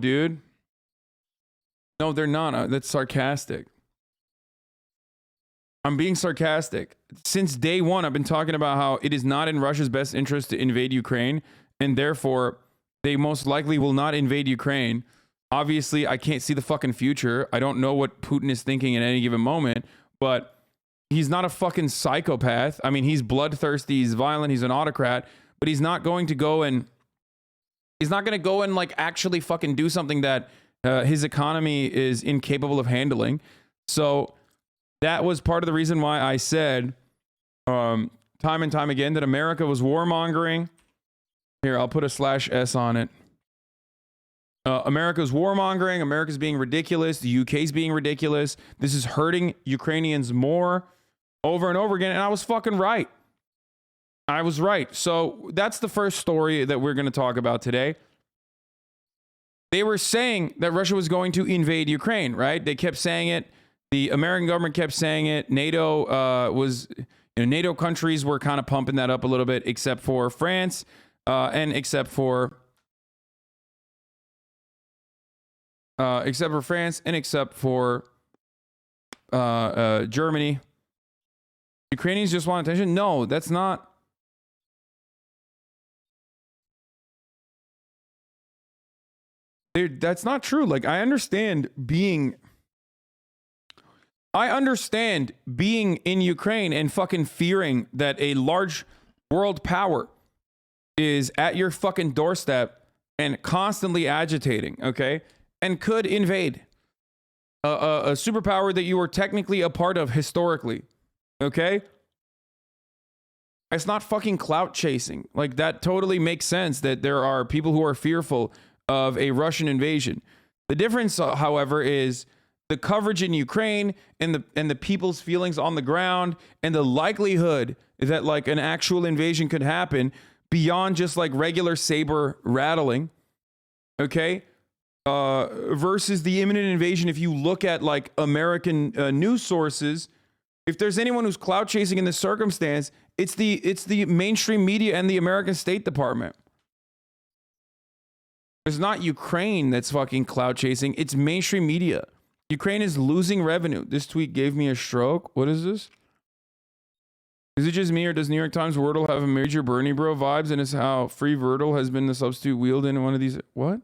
dude. No, they're not. That's sarcastic. I'm being sarcastic. Since day one, I've been talking about how it is not in Russia's best interest to invade Ukraine, and therefore they most likely will not invade Ukraine. Obviously, I can't see the fucking future. I don't know what Putin is thinking at any given moment, but he's not a fucking psychopath. I mean, he's bloodthirsty, he's violent, he's an autocrat, but he's not going to go and like actually fucking do something that his economy is incapable of handling. So that was part of the reason why I said time and time again that America was warmongering. Here, I'll put a /S on it. America's warmongering. America's being ridiculous. The UK's being ridiculous. This is hurting Ukrainians more over and over again. And I was fucking right. I was right. So that's the first story that we're going to talk about today. They were saying that Russia was going to invade Ukraine, right? They kept saying it. The American government kept saying it. NATO NATO countries were kind of pumping that up a little bit, except for France and except for France and except for Germany. Ukrainians just want attention. No, that's not. Dude, that's not true. Like, I understand being in Ukraine and fucking fearing that a large world power is at your fucking doorstep and constantly agitating, okay? And could invade a superpower that you were technically a part of historically, okay? It's not fucking clout chasing. Like, that totally makes sense that there are people who are fearful of a Russian invasion. The difference, however, is the coverage in Ukraine and the people's feelings on the ground and the likelihood that like an actual invasion could happen beyond just like regular saber rattling, okay? Versus the imminent invasion. If you look at like American news sources, if there's anyone who's clout chasing in this circumstance, it's the mainstream media and the American State Department. It's not Ukraine that's fucking clout chasing. It's mainstream media. Ukraine is losing revenue. This tweet gave me a stroke. What is this? Is it just me, or does New York Times Wordle have a major Bernie bro vibes, and is how free Wordle has been the substitute wheeled in one of these? What?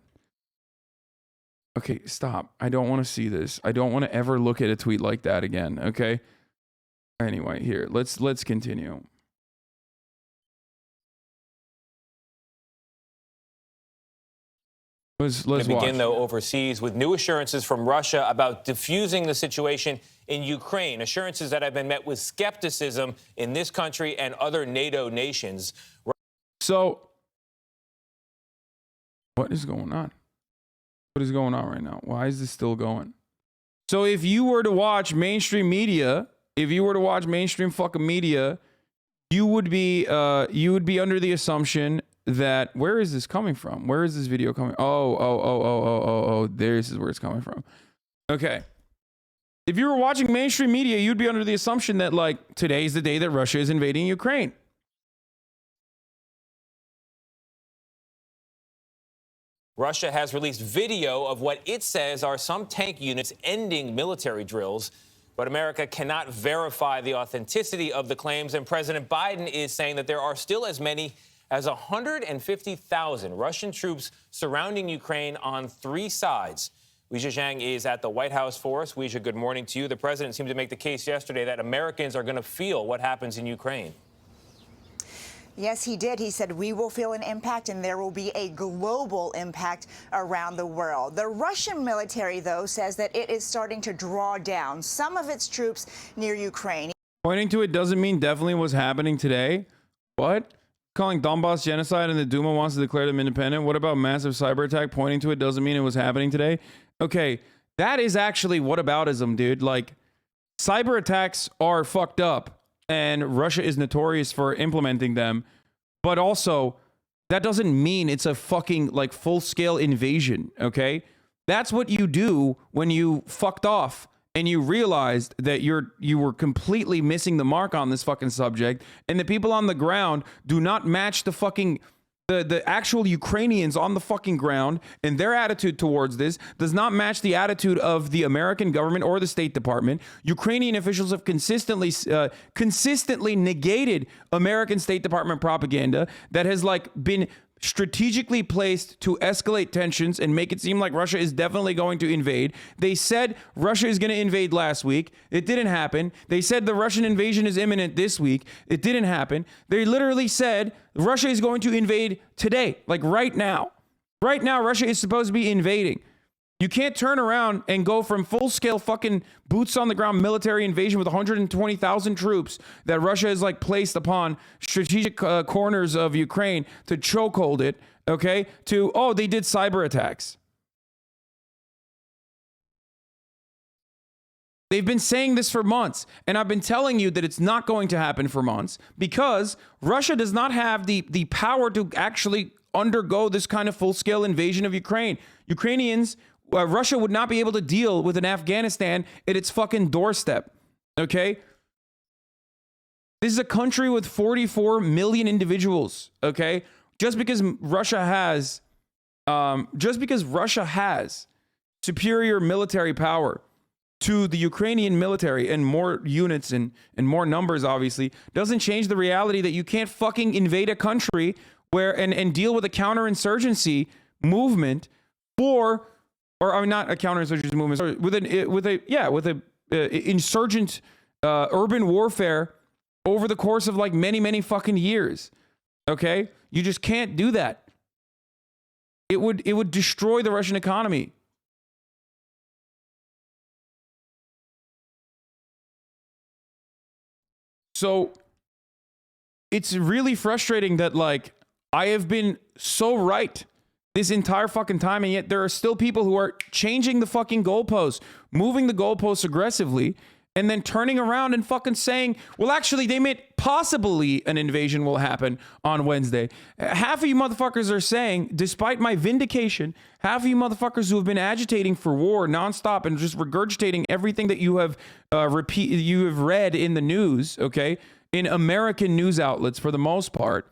Okay, stop. I don't want to see this. I don't want to ever look at a tweet like that again, okay? Anyway, here, let's continue. Let's begin, though, overseas with new assurances from Russia about diffusing the situation in Ukraine, assurances that have been met with skepticism in this country and other NATO nations. So, what is going on? What is going on right now? Why is this still going? So, if you were to watch mainstream media, fucking media, you would be under the assumption that, where is this coming from? Where is this video coming? Oh, this is where it's coming from. Okay. If you were watching mainstream media, you'd be under the assumption that like today's the day that Russia is invading Ukraine. Russia has released video of what it says are some tank units ending military drills, but America cannot verify the authenticity of the claims, and President Biden is saying that there are still as many as 150,000 Russian troops surrounding Ukraine on three sides. Weijia Zhang is at the White House for us. Weijia, good morning to you. The president seemed to make the case yesterday that Americans are going to feel what happens in Ukraine. Yes, he did. He said we will feel an impact and there will be a global impact around the world. The Russian military, though, says that it is starting to draw down some of its troops near Ukraine. Pointing to it doesn't mean definitely what's happening today. What? Calling Donbass genocide and the Duma wants to declare them independent? What about massive cyber attack? Pointing to it doesn't mean it was happening today. Okay, that is actually whataboutism, dude. Like, cyber attacks are fucked up and Russia is notorious for implementing them. But also, that doesn't mean it's a fucking like full-scale invasion, okay? That's what you do when you fucked off and you realized that you were completely missing the mark on this fucking subject, and the people on the ground do not match the the actual Ukrainians on the fucking ground and their attitude towards this does not match the attitude of the American government or the State Department. Ukrainian officials have consistently negated American State Department propaganda that has like been strategically placed to escalate tensions and make it seem like Russia is definitely going to invade. They said Russia is going to invade last week. It didn't happen. They said the Russian invasion is imminent this week. It didn't happen. They literally said Russia is going to invade today, like right now. Right now, Russia is supposed to be invading. You can't turn around and go from full-scale fucking boots-on-the-ground military invasion with 120,000 troops that Russia has like placed upon strategic corners of Ukraine to chokehold it, okay, to, oh, they did cyber attacks. They've been saying this for months, and I've been telling you that it's not going to happen for months because Russia does not have the power to actually undergo this kind of full-scale invasion of Ukraine. Russia would not be able to deal with an Afghanistan at its fucking doorstep, okay? This is a country with 44 million individuals, okay? Just because Russia has superior military power to the Ukrainian military and more units and more numbers, obviously, doesn't change the reality that you can't fucking invade a country where and deal with a counterinsurgency movement not a counterinsurgency movement, sorry, with a insurgent urban warfare over the course of like many fucking years. Okay, you just can't do that. It would destroy the Russian economy. So it's really frustrating that like I have been so right this entire fucking time, and yet there are still people who are changing the fucking goalposts, moving the goalposts aggressively, and then turning around and fucking saying, well, actually, they meant possibly an invasion will happen on Wednesday. Half of you motherfuckers are saying, despite my vindication, half of you motherfuckers who have been agitating for war nonstop and just regurgitating everything that you have read in the news, okay, in American news outlets for the most part,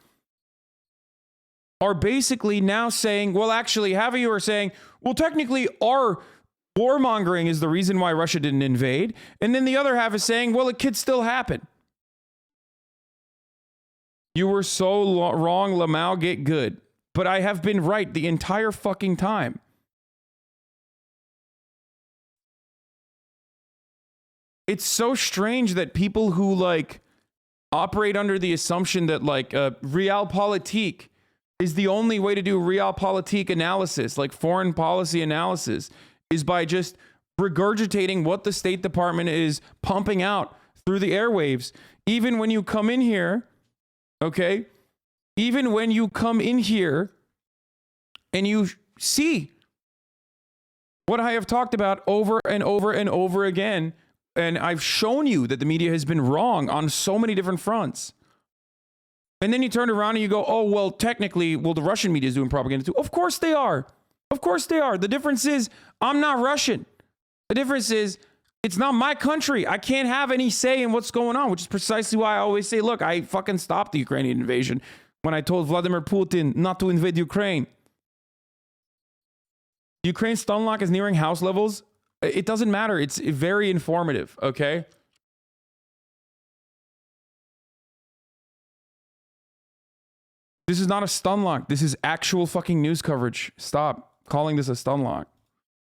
are basically now saying, well, actually, half of you are saying, well, technically, our warmongering is the reason why Russia didn't invade. And then the other half is saying, well, it could still happen. You were so wrong, Lamau, get good. But I have been right the entire fucking time. It's so strange that people who, like, operate under the assumption that, like, realpolitik is the only way to do realpolitik analysis, like foreign policy analysis, is by just regurgitating what the State Department is pumping out through the airwaves. Even when you come in here, okay? Even when you come in here and you see what I have talked about over and over and over again, and I've shown you that the media has been wrong on so many different fronts. And then you turn around and you go, oh, well, technically, well, the Russian media is doing propaganda too. Of course they are. Of course they are. The difference is I'm not Russian. The difference is it's not my country. I can't have any say in what's going on, which is precisely why I always say, look, I fucking stopped the Ukrainian invasion when I told Vladimir Putin not to invade Ukraine. Ukraine's stun lock is nearing house levels. It doesn't matter. It's very informative, okay? This is not a stun lock. This is actual fucking news coverage. Stop calling this a stun lock.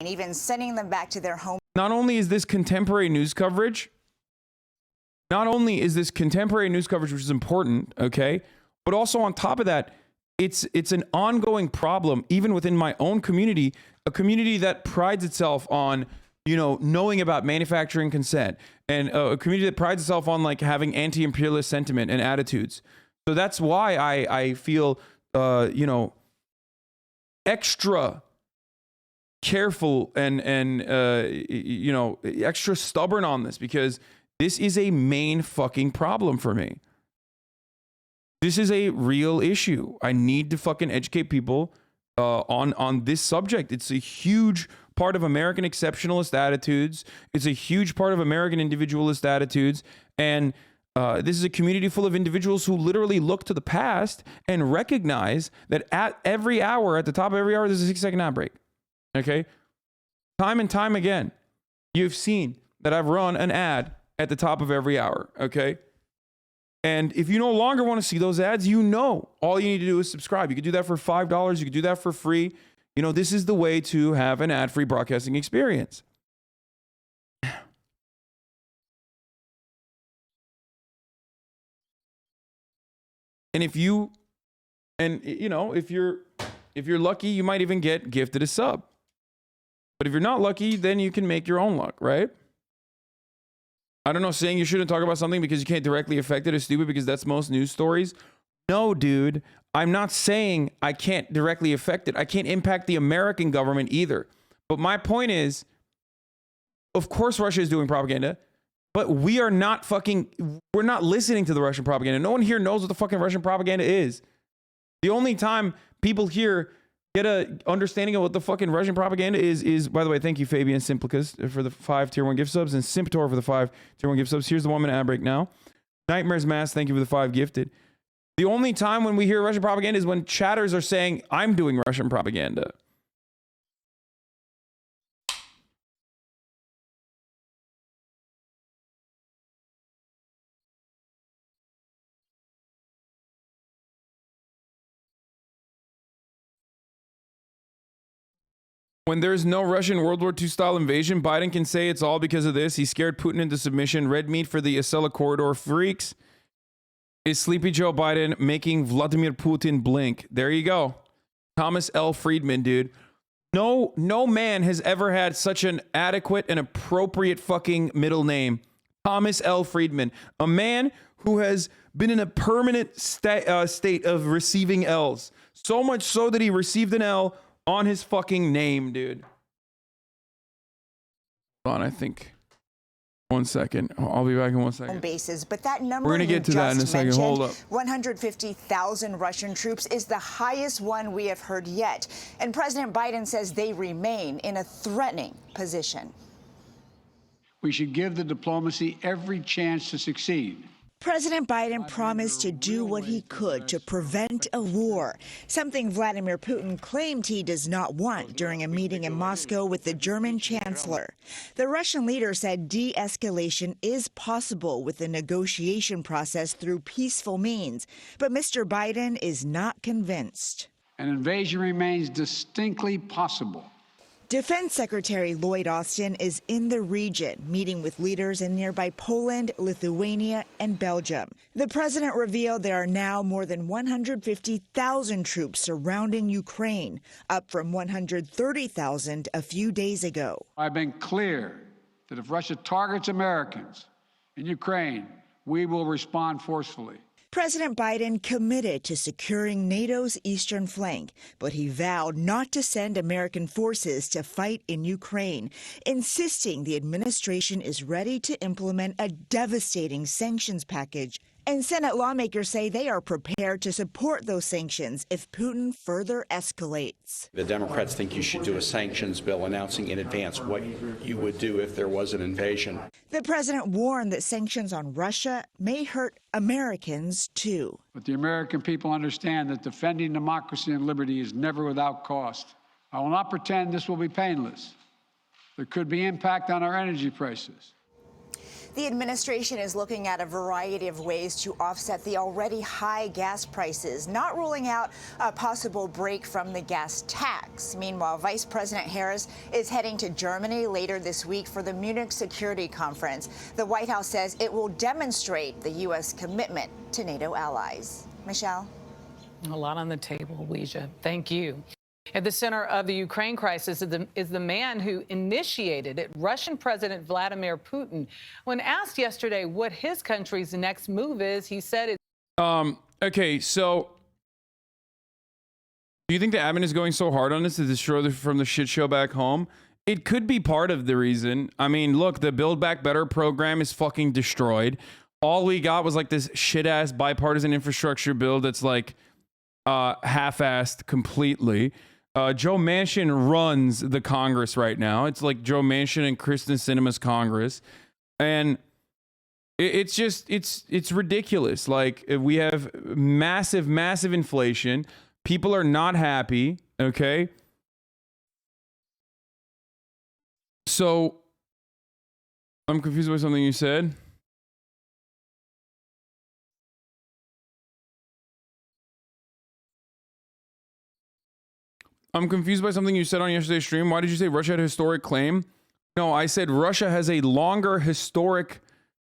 And even sending them back to their home. Not only is this contemporary news coverage, which is important, okay, but also on top of that, it's an ongoing problem, even within my own community, a community that prides itself on, you know, knowing about manufacturing consent, and a community that prides itself on like having anti-imperialist sentiment and attitudes. So that's why I feel, extra careful and extra stubborn on this, because this is a main fucking problem for me. This is a real issue. I need to fucking educate people on this subject. It's a huge part of American exceptionalist attitudes. It's a huge part of American individualist attitudes. And This is a community full of individuals who literally look to the past and recognize that at every hour, at the top of every hour, there's a 6-second ad break. Okay? Time and time again, you've seen that I've run an ad at the top of every hour. Okay? And if you no longer want to see those ads, you know, all you need to do is subscribe. You could do that for $5. You could do that for free. You know, this is the way to have an ad-free broadcasting experience. And if you're lucky, you might even get gifted a sub. But if you're not lucky, then you can make your own luck, right? I don't know, saying you shouldn't talk about something because you can't directly affect it is stupid because that's most news stories. No, dude, I'm not saying I can't directly affect it. I can't impact the American government either. But my point is, of course Russia is doing propaganda, but we're not listening to the Russian propaganda. No one here knows what the fucking Russian propaganda is. The only time people here get a understanding of what the fucking Russian propaganda is, by the way, thank you, Fabian Simplicus, for the 5 tier 1 gift subs, and Simptor for the 5 tier 1 gift subs. Here's the 1 minute ad break now. Nightmares Mass, thank you for the 5 gifted. The only time when we hear Russian propaganda is when chatters are saying, I'm doing Russian propaganda. When there's no Russian World War II style invasion, Biden can say it's all because of this. He scared Putin into submission. Red meat for the Acela corridor freaks. Is Sleepy Joe Biden making Vladimir Putin blink? There you go. Thomas L. Friedman, dude. No man has ever had such an adequate and appropriate fucking middle name. Thomas L. Friedman. A man who has been in a permanent state of receiving L's. So much so that he received an L on his fucking name, dude. Hold on, I think. 1 second. I'll be back in 1 second. Bases, but that number we're gonna get to that in a second. Hold up. 150,000 Russian troops is the highest one we have heard yet, and President Biden says they remain in a threatening position. We should give the diplomacy every chance to succeed. President Biden promised to do what he could to prevent a war, something Vladimir Putin claimed he does not want during a meeting in Moscow with the German chancellor. The Russian leader said de-escalation is possible with the negotiation process through peaceful means, but Mr. Biden is not convinced. An invasion remains distinctly possible. Defense Secretary Lloyd Austin is in the region, meeting with leaders in nearby Poland, Lithuania, and Belgium. The president revealed there are now more than 150,000 troops surrounding Ukraine, up from 130,000 a few days ago. I've been clear that if Russia targets Americans in Ukraine, we will respond forcefully. President Biden committed to securing NATO's eastern flank, but he vowed not to send American forces to fight in Ukraine, insisting the administration is ready to implement a devastating sanctions package. And Senate lawmakers say they are prepared to support those sanctions if Putin further escalates. The Democrats think you should do a sanctions bill announcing in advance what you would do if there was an invasion. The president warned that sanctions on Russia may hurt Americans, too. But the American people understand that defending democracy and liberty is never without cost. I will not pretend this will be painless. There could be impact on our energy prices. The administration is looking at a variety of ways to offset the already high gas prices, not ruling out a possible break from the gas tax. Meanwhile, Vice President Harris is heading to Germany later this week for the Munich Security Conference. The White House says it will demonstrate the U.S. commitment to NATO allies. Michelle? A lot on the table, Weijia. Thank you. At the center of the Ukraine crisis is the man who initiated it, Russian President Vladimir Putin. When asked yesterday what his country's next move is, he said it. Okay, so do you think the admin is going so hard on this to destroy from the shit show back home? It could be part of the reason. I mean, look, the Build Back Better program is fucking destroyed. All we got was like this shit ass bipartisan infrastructure bill that's like half-assed completely. Joe Manchin runs the Congress right now. It's like Joe Manchin and Kristen Sinema's Congress. And It's just it's ridiculous. Like we have massive inflation. People are not happy. Okay. So I'm confused by something you said. I'm confused by something you said on yesterday's stream. Why did you say Russia had a historic claim? No, I said Russia has a longer historic,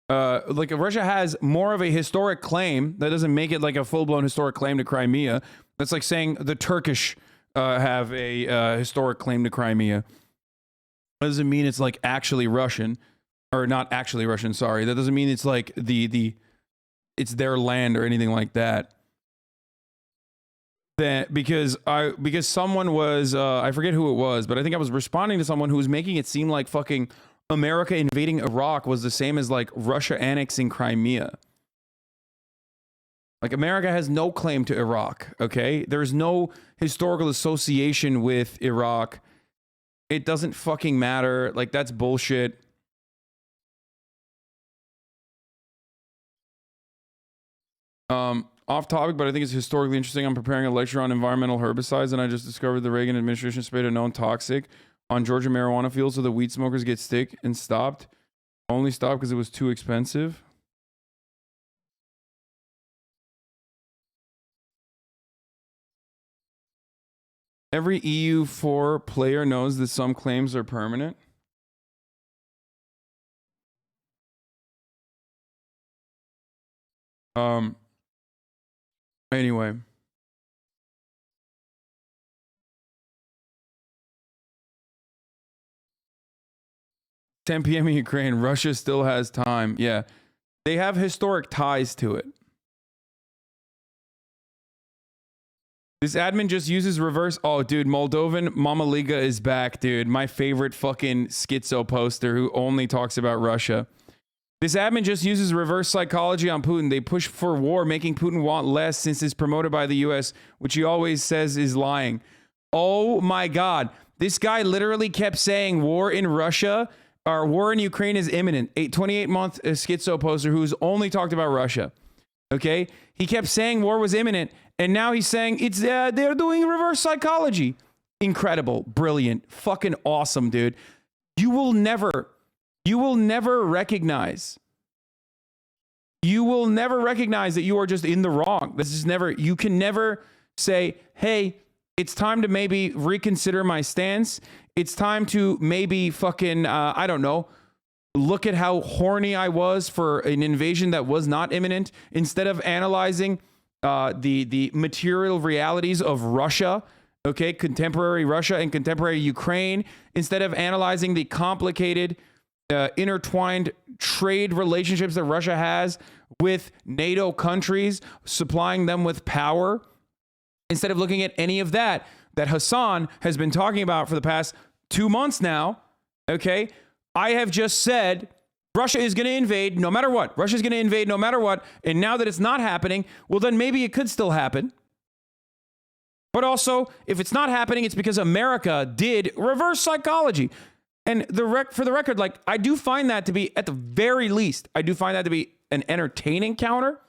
like Russia has more of a historic claim. That doesn't make it like a full-blown historic claim to Crimea. That's like saying the Turkish have a historic claim to Crimea. That doesn't mean it's like actually Russian, or not actually Russian. Sorry, that doesn't mean it's like it's their land or anything like that. That because someone was I forget who it was, but I think I was responding to someone who was making it seem like fucking America invading Iraq was the same as like Russia annexing Crimea. Like America has no claim to Iraq, okay? There's no historical association with Iraq. It doesn't fucking matter. Like that's bullshit. Off topic, but I think it's historically interesting. I'm preparing a lecture on environmental herbicides, and I just discovered the Reagan administration sprayed a known toxic on Georgia marijuana fields so the weed smokers get sick and stopped. Only stopped because it was too expensive. Every EU4 player knows that some claims are permanent. Anyway. $10 p.m. in Ukraine. Russia still has time. Yeah. They have historic ties to it. This admin just uses reverse. Oh, dude, Moldovan Mama Liga is back, dude. My favorite fucking schizo poster who only talks about Russia. This admin just uses reverse psychology on Putin. They push for war, making Putin want less since it's promoted by the US, which he always says is lying. Oh my God. This guy literally kept saying war in Russia or war in Ukraine is imminent. A 28-month schizo poster who's only talked about Russia. Okay? He kept saying war was imminent, and now he's saying it's they're doing reverse psychology. Incredible. Brilliant. Fucking awesome, dude. You will never recognize. You will never recognize that you are just in the wrong. This is never, you can never say, hey, it's time to maybe reconsider my stance. It's time to maybe fucking, I don't know, look at how horny I was for an invasion that was not imminent. Instead of analyzing the material realities of Russia, okay, contemporary Russia and contemporary Ukraine, instead of analyzing the complicated intertwined trade relationships that Russia has with NATO countries, supplying them with power, instead of looking at any of that Hasan has been talking about for the past 2 months now, okay, I have just said Russia is going to invade no matter what. Russia's going to invade no matter what. And now that it's not happening, well, then maybe it could still happen. But also, if it's not happening, it's because America did reverse psychology. And for the record, like, I do find that to be, at the very least, I do find that to be an entertaining counter,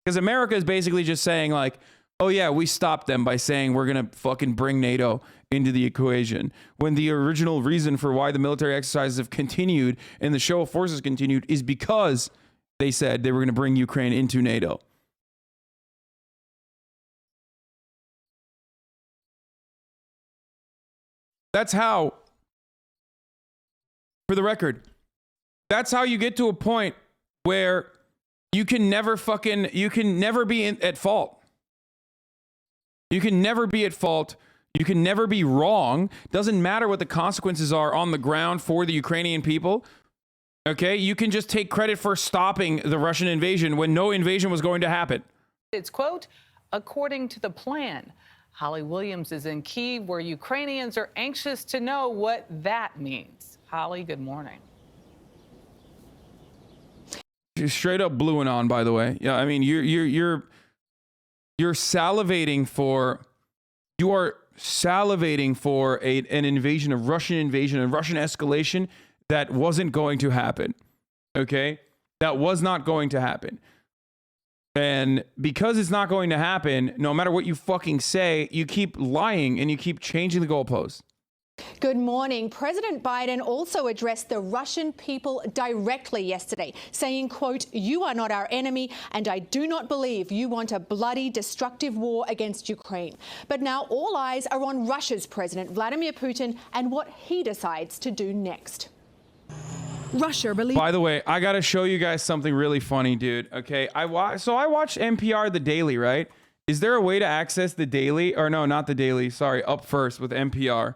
because America is basically just saying like, oh yeah, we stopped them by saying we're going to fucking bring NATO into the equation, when the original reason for why the military exercises have continued and the show of forces continued is because they said they were going to bring Ukraine into NATO. That's how, for the record, that's how you get to a point where you can never be at fault. You can never be at fault. You can never be wrong. Doesn't matter what the consequences are on the ground for the Ukrainian people. Okay? You can just take credit for stopping the Russian invasion when no invasion was going to happen. It's, quote, according to the plan. Holly Williams is in Kyiv, where Ukrainians are anxious to know what that means. Holly, good morning. You're straight up blueing on, by the way. Yeah, I mean, you're salivating for, you are salivating for an invasion, a Russian escalation that wasn't going to happen. Okay? That was not going to happen. And because it's not going to happen, no matter what you fucking say, you keep lying and you keep changing the goalposts. Good morning. President Biden also addressed the Russian people directly yesterday, saying, quote, "You are not our enemy, and I do not believe you want a bloody, destructive war against Ukraine." But now all eyes are on Russia's President Vladimir Putin and what he decides to do next. Russia released. By the way, I got to show you guys something really funny, dude. Okay, I watched NPR The Daily, right? Is there a way to access The Daily? Or no, not The Daily. Sorry, Up First with NPR.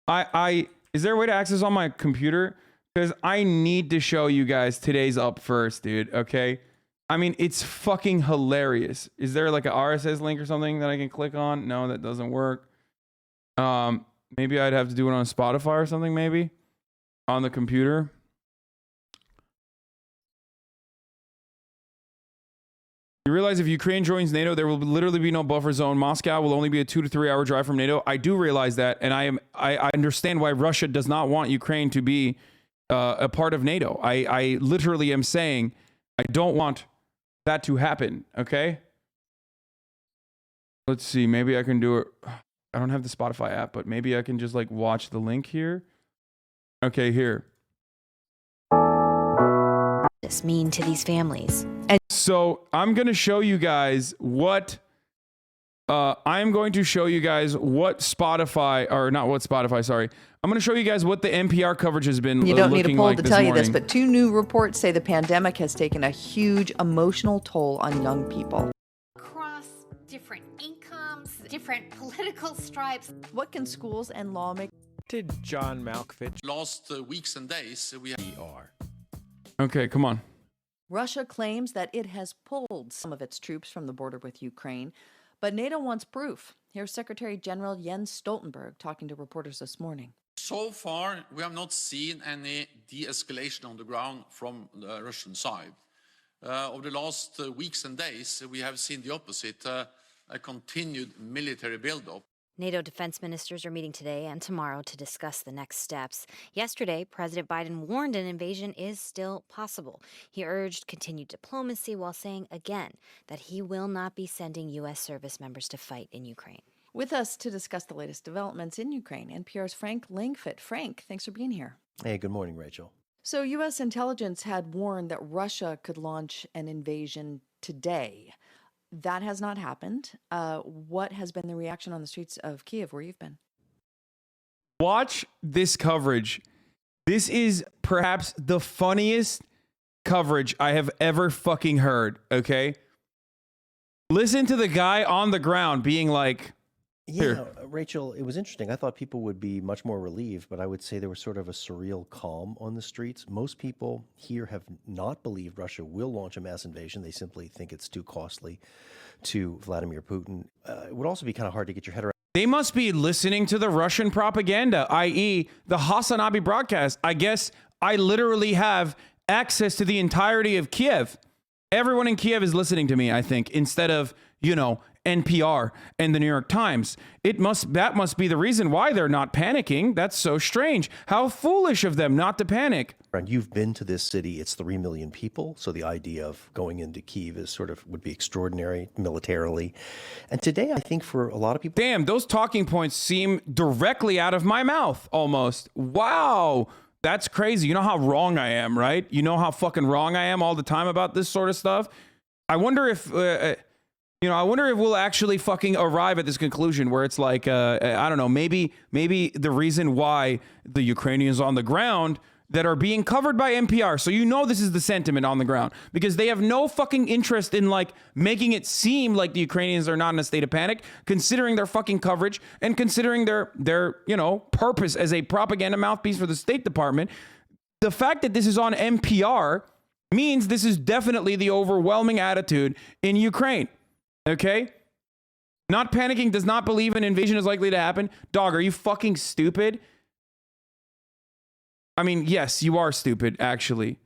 Is there a way to access on my computer? Because I need to show you guys today's Up First, dude. Okay. I mean, it's fucking hilarious. Is there like an RSS link or something that I can click on? No, that doesn't work. Maybe I'd have to do it on Spotify or something, maybe on the computer. You realize if Ukraine joins NATO, there will literally be no buffer zone. Moscow will only be a 2 to 3 hour drive from NATO. I do realize that, and I understand why Russia does not want Ukraine to be a part of NATO. I literally am saying I don't want that to happen. Okay. Let's see. Maybe I can do it. I don't have the Spotify app, but maybe I can just like watch the link here. Okay, here. This mean to these families. So I'm going to show you guys what Spotify, or not what Spotify, sorry. I'm going to show you guys what the NPR coverage has been looking like this morning. You don't need a poll to tell you this, but 2 new reports say the pandemic has taken a huge emotional toll on young people. Across different incomes, different political stripes. What can schools and lawmakers... Did John Malkovich. Last weeks and days, we are. Okay, come on. Russia claims that it has pulled some of its troops from the border with Ukraine, but NATO wants proof. Here's Secretary General Jens Stoltenberg talking to reporters this morning. So far, we have not seen any de-escalation on the ground from the Russian side. Over the last weeks and days, we have seen the opposite, a continued military buildup. NATO defense ministers are meeting today and tomorrow to discuss the next steps. Yesterday, President Biden warned an invasion is still possible. He urged continued diplomacy while saying again that he will not be sending U.S. service members to fight in Ukraine. With us to discuss the latest developments in Ukraine, NPR's Frank Langfitt. Frank, thanks for being here. Hey, good morning, Rachel. So U.S. intelligence had warned that Russia could launch an invasion today. That has not happened. What has been the reaction on the streets of Kyiv, where you've been? Watch this coverage. This is perhaps the funniest coverage I have ever fucking heard, okay? Listen to the guy on the ground being like, here. Yeah, Rachel, it was interesting. I thought people would be much more relieved, but I would say there was sort of a surreal calm on the streets. Most people here have not believed Russia will launch a mass invasion. They simply think it's too costly to Vladimir Putin. It would also be kind of hard to get your head around. They must be listening to the Russian propaganda, i.e. the HasanAbi broadcast. I guess I literally have access to the entirety of Kiev. Everyone in Kiev is listening to me, I think, instead of, NPR and the New York Times. That must be the reason why they're not panicking. That's so strange. How foolish of them not to panic. And you've been to this city. It's 3 million people. So the idea of going into Kyiv is would be extraordinary militarily. And today, I think for a lot of people. Damn, those talking points seem directly out of my mouth almost. Wow. That's crazy. You know how wrong I am, right? You know how fucking wrong I am all the time about this sort of stuff. I wonder if, I wonder if we'll actually fucking arrive at this conclusion where it's like, I don't know, maybe the reason why the Ukrainians on the ground that are being covered by NPR. So this is the sentiment on the ground because they have no fucking interest in like making it seem like the Ukrainians are not in a state of panic, considering their fucking coverage and considering their purpose as a propaganda mouthpiece for the State Department. The fact that this is on NPR means this is definitely the overwhelming attitude in Ukraine. Okay? Not panicking, does not believe an invasion is likely to happen. Dog, are you fucking stupid? I mean, yes, you are stupid, actually.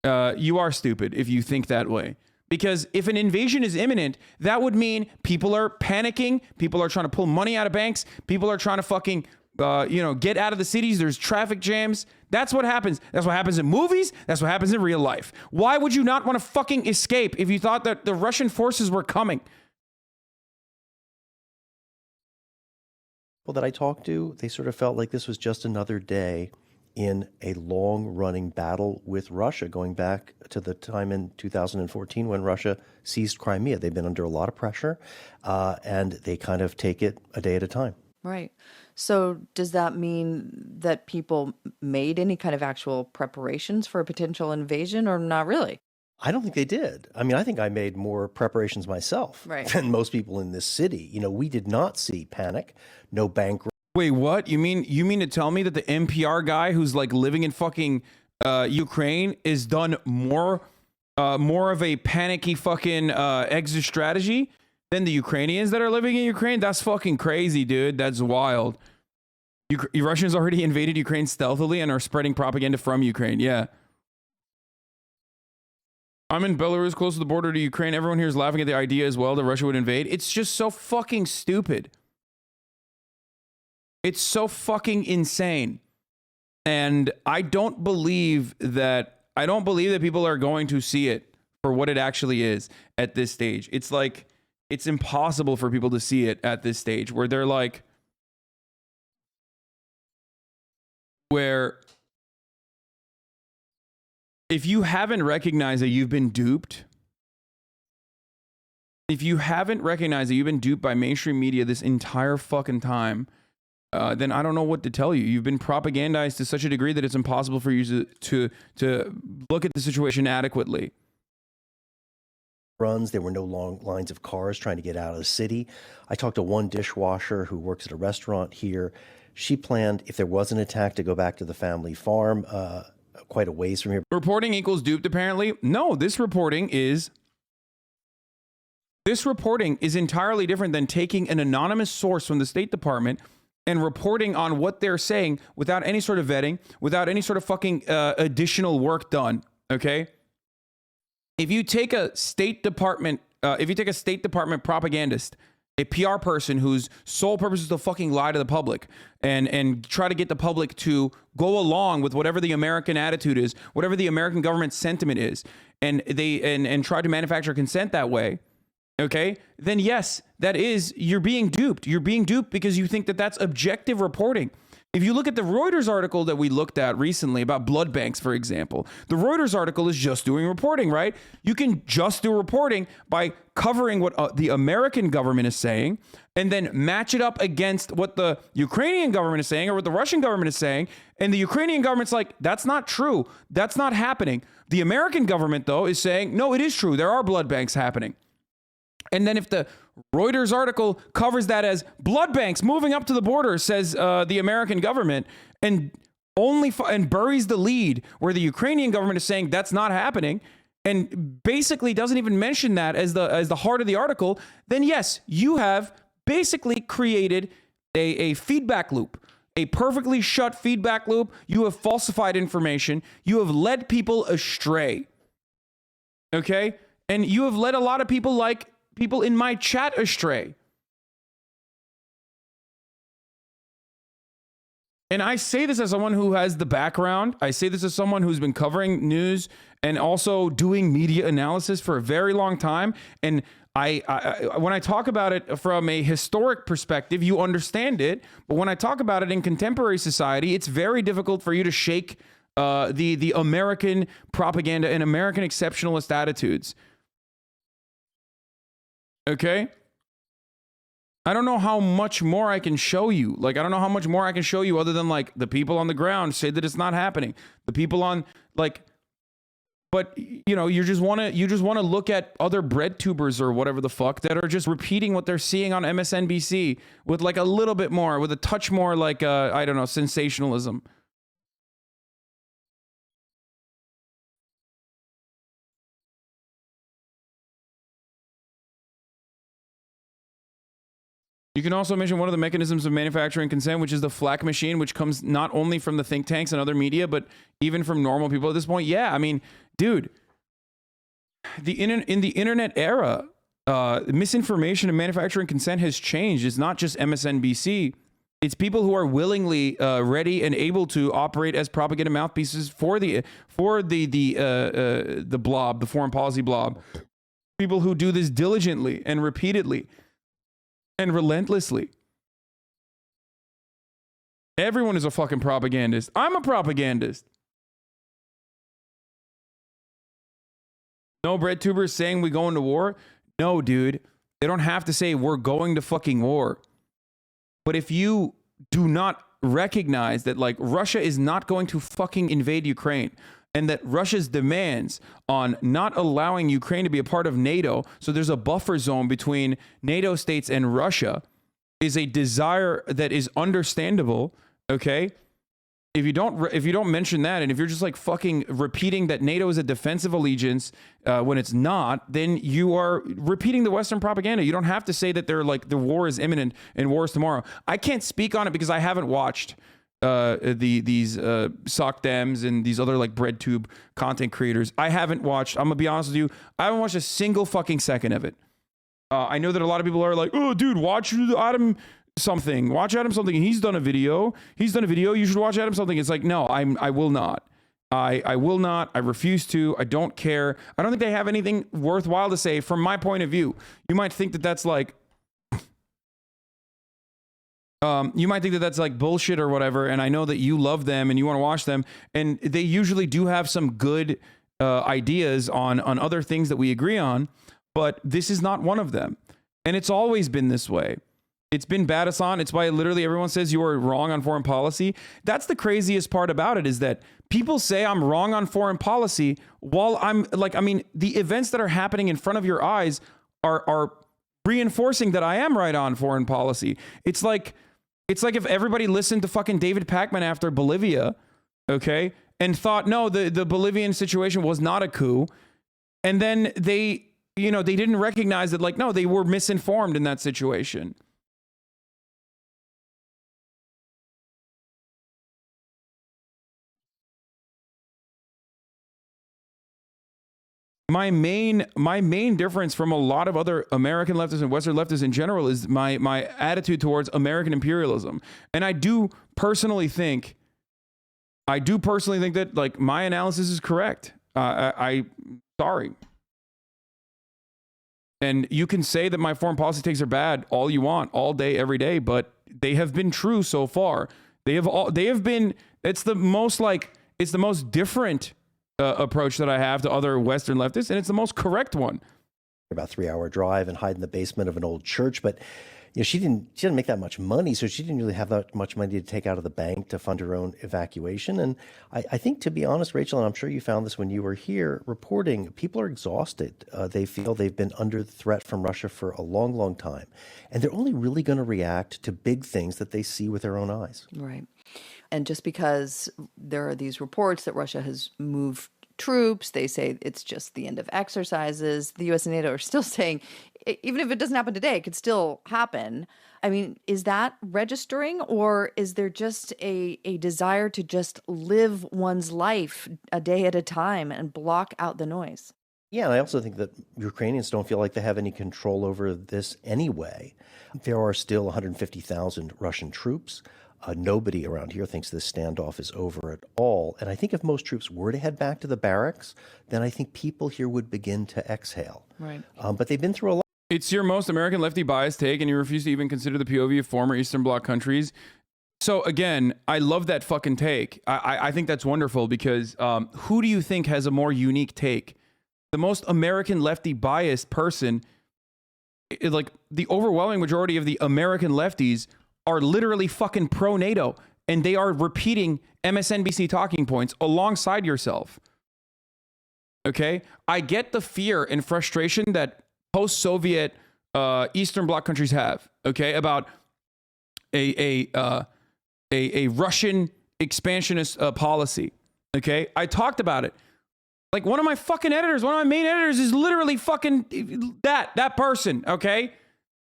You are stupid if you think that way. Because if an invasion is imminent, that would mean people are panicking. People are trying to pull money out of banks. People are trying to fucking get out of the cities. There's traffic jams. That's what happens. That's what happens in movies. That's what happens in real life. Why would you not want to fucking escape if you thought that the Russian forces were coming? People that I talked to, they sort of felt like this was just another day in a long-running battle with Russia, going back to the time in 2014 when Russia seized Crimea. They've been under a lot of pressure, and they kind of take it a day at a time. Right. So does that mean that people made any kind of actual preparations for a potential invasion, or not really? I don't think they did. I mean, I think I made more preparations myself than most people in this city. We did not see panic, no bank. Wait, what? You mean to tell me that the NPR guy who's like living in fucking Ukraine is done more of a panicky fucking exit strategy than the Ukrainians that are living in Ukraine? That's fucking crazy, dude. That's wild. Russians already invaded Ukraine stealthily and are spreading propaganda from Ukraine. Yeah. I'm in Belarus, close to the border to Ukraine. Everyone here is laughing at the idea as well that Russia would invade. It's just so fucking stupid. It's so fucking insane. And I don't believe that people are going to see it for what it actually is at this stage. It's like, it's impossible for people to see it at this stage where they're like, where if you haven't recognized that you've been duped, by mainstream media this entire fucking time, then I don't know what to tell you. You've been propagandized to such a degree that it's impossible for you to look at the situation adequately. Runs. There were no long lines of cars trying to get out of the city. I talked to one dishwasher who works at a restaurant here. She planned, if there was an attack, to go back to the family farm quite a ways from here. Reporting equals duped, apparently. No, this reporting is entirely different than taking an anonymous source from the State Department and reporting on what they're saying without any sort of vetting, without any sort of fucking additional work done. Okay. If you take a State Department propagandist, a PR person whose sole purpose is to fucking lie to the public and try to get the public to go along with whatever the American attitude is, whatever the American government sentiment is, and try to manufacture consent that way, okay, then yes, you're being duped. You're being duped because you think that that's objective reporting. If you look at the Reuters article that we looked at recently about blood banks, for example, the Reuters article is just doing reporting, right? You can just do reporting by covering what the American government is saying and then match it up against what the Ukrainian government is saying or what the Russian government is saying. And the Ukrainian government's like, that's not true. That's not happening. The American government, though, is saying, no, it is true. There are blood banks happening. And then if the Reuters article covers that as blood banks moving up to the border, says the American government, and buries the lead where the Ukrainian government is saying that's not happening, and basically doesn't even mention that as the heart of the article, then yes, you have basically created a feedback loop, a perfectly shut feedback loop. You have falsified information. You have led people astray. Okay? And you have led a lot of people, like people in my chat, astray. And I say this as someone who has the background. I say this as someone who's been covering news and also doing media analysis for a very long time. And I when I talk about it from a historic perspective, you understand it. But when I talk about it in contemporary society, it's very difficult for you to shake the American propaganda and American exceptionalist attitudes. Okay? I don't know how much more I can show you. Like, I don't know how much more I can show you other than, like, the people on the ground say that it's not happening. The people on, like, but, you know, you just want to look at other bread tubers or whatever the fuck that are just repeating what they're seeing on MSNBC with, like, a little bit more, with a touch more, like, I don't know, sensationalism. You can also mention one of the mechanisms of manufacturing consent, which is the flak machine, which comes not only from the think tanks and other media, but even from normal people at this point. Yeah, I mean, dude, in the internet era, misinformation and manufacturing consent has changed. It's not just MSNBC. It's people who are willingly ready and able to operate as propaganda mouthpieces for the blob, the foreign policy blob. People who do this diligently and repeatedly and relentlessly. Everyone is a fucking propagandist. I'm a propagandist. No bread tubers saying we go into war. No, dude. They don't have to say we're going to fucking war. But if you do not recognize that, like, Russia is not going to fucking invade Ukraine, and that Russia's demands on not allowing Ukraine to be a part of NATO, so there's a buffer zone between NATO states and Russia, is a desire that is understandable, okay? If you don't mention that, and if you're just like fucking repeating that NATO is a defensive allegiance when it's not, then you are repeating the Western propaganda. You don't have to say that they're like the war is imminent and war is tomorrow. I can't speak on it because I haven't watched these sock dems and these other like bread tube content creators. I haven't watched. I'm gonna be honest with you. I haven't watched a single fucking second of it. I know that a lot of people are like, oh, dude, watch Adam something. Watch Adam something. He's done a video. You should watch Adam something. It's like, no, I will not. I will not. I refuse to. I don't care. I don't think they have anything worthwhile to say from my point of view. You might think that that's like, bullshit or whatever. And I know that you love them and you want to watch them. And they usually do have some good ideas on other things that we agree on. But this is not one of them. And it's always been this way. It's been bad, Hasan. It's why literally everyone says you are wrong on foreign policy. That's the craziest part about it, is that people say I'm wrong on foreign policy while I'm like, I mean, the events that are happening in front of your eyes are reinforcing that I am right on foreign policy. It's like if everybody listened to fucking David Pacman after Bolivia, okay, and thought, no, the Bolivian situation was not a coup. And then they didn't recognize that, like, no, they were misinformed in that situation. My main difference from a lot of other American leftists and Western leftists in general is my attitude towards American imperialism. And I do personally think that, like, my analysis is correct. Sorry. And you can say that my foreign policy takes are bad all you want, all day, every day, but they have been true so far. It's the most different approach that I have to other Western leftists, and it's the most correct one. About 3-hour drive and hide in the basement of an old church, but she didn't make that much money, so she didn't really have that much money to take out of the bank to fund her own evacuation. And I think, to be honest, Rachel, and I'm sure you found this when you were here reporting, people are exhausted. They feel they've been under threat from Russia for a long, long time, and they're only really going to react to big things that they see with their own eyes. Right. And just because there are these reports that Russia has moved troops, they say it's just the end of exercises. The U.S. and NATO are still saying, even if it doesn't happen today, it could still happen. I mean, is that registering, or is there just a desire to just live one's life a day at a time and block out the noise? Yeah, and I also think that Ukrainians don't feel like they have any control over this anyway. There are still 150,000 Russian troops. Nobody around here thinks this standoff is over at all. And I think if most troops were to head back to the barracks, then I think people here would begin to exhale. Right. But they've been through a lot. It's your most American lefty bias take, and you refuse to even consider the POV of former Eastern Bloc countries. So again, I love that fucking take. I think that's wonderful, because who do you think has a more unique take? The most American lefty biased person, like the overwhelming majority of the American lefties, are literally fucking pro-NATO, and they are repeating MSNBC talking points alongside yourself. Okay? I get the fear and frustration that post-Soviet Eastern Bloc countries have, okay, about a Russian expansionist policy, okay? I talked about it. Like, one of my fucking editors, one of my main editors is literally fucking that person, okay?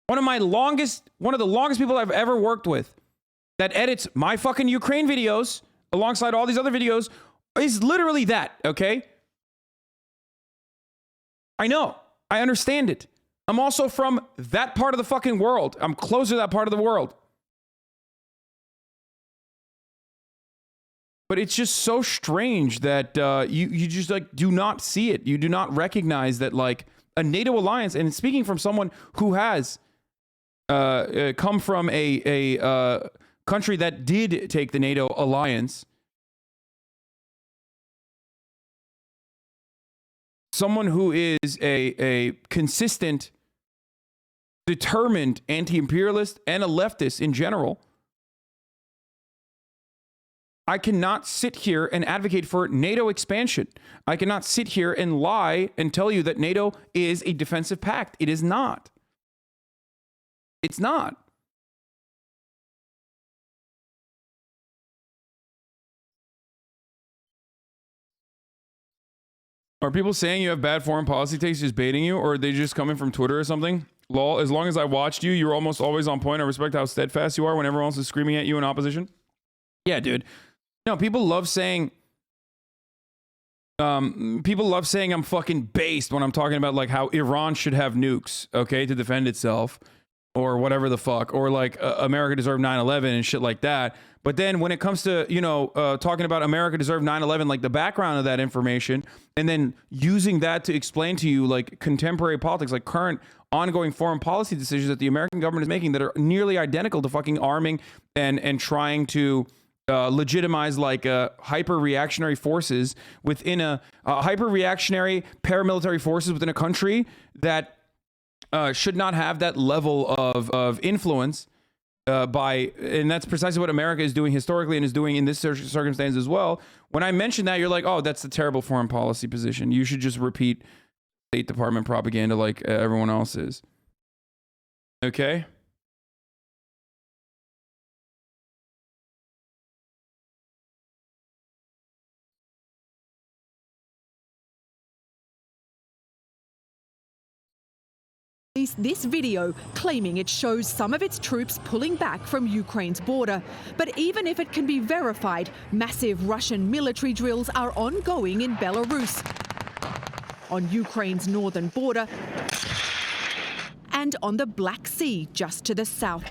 One of the longest people I've ever worked with that edits my fucking Ukraine videos alongside all these other videos is literally that, okay? I know. I understand it. I'm also from that part of the fucking world. I'm closer to that part of the world. But it's just so strange that you just like do not see it. You do not recognize that like a NATO alliance, and speaking from someone who has come from a country that did take the NATO alliance, someone who is a consistent, determined anti-imperialist and a leftist in general, I cannot sit here and advocate for NATO expansion. I cannot sit here and lie and tell you that NATO is a defensive pact. It is not. It's not. Are people saying you have bad foreign policy takes just baiting you, or are they just coming from Twitter or something? Lol, as long as I watched you, you're almost always on point. I respect how steadfast you are when everyone else is screaming at you in opposition. Yeah, dude. No, people love saying I'm fucking based when I'm talking about like how Iran should have nukes, okay, to defend itself, or whatever the fuck, or like America deserved 9/11 and shit like that. But then when it comes to, you know, talking about America deserved 9/11, like the background of that information, and then using that to explain to you like contemporary politics, like current ongoing foreign policy decisions that the American government is making that are nearly identical to fucking arming and trying to legitimize like hyper-reactionary forces within a hyper-reactionary paramilitary forces within a country that should not have that level of influence and that's precisely what America is doing historically and is doing in this circumstance as well. When I mention that, you're like, oh, that's a terrible foreign policy position. You should just repeat State Department propaganda like everyone else is. Okay? This video claiming it shows some of its troops pulling back from Ukraine's border. But even if it can be verified, massive Russian military drills are ongoing in Belarus, on Ukraine's northern border, and on the Black Sea just to the south.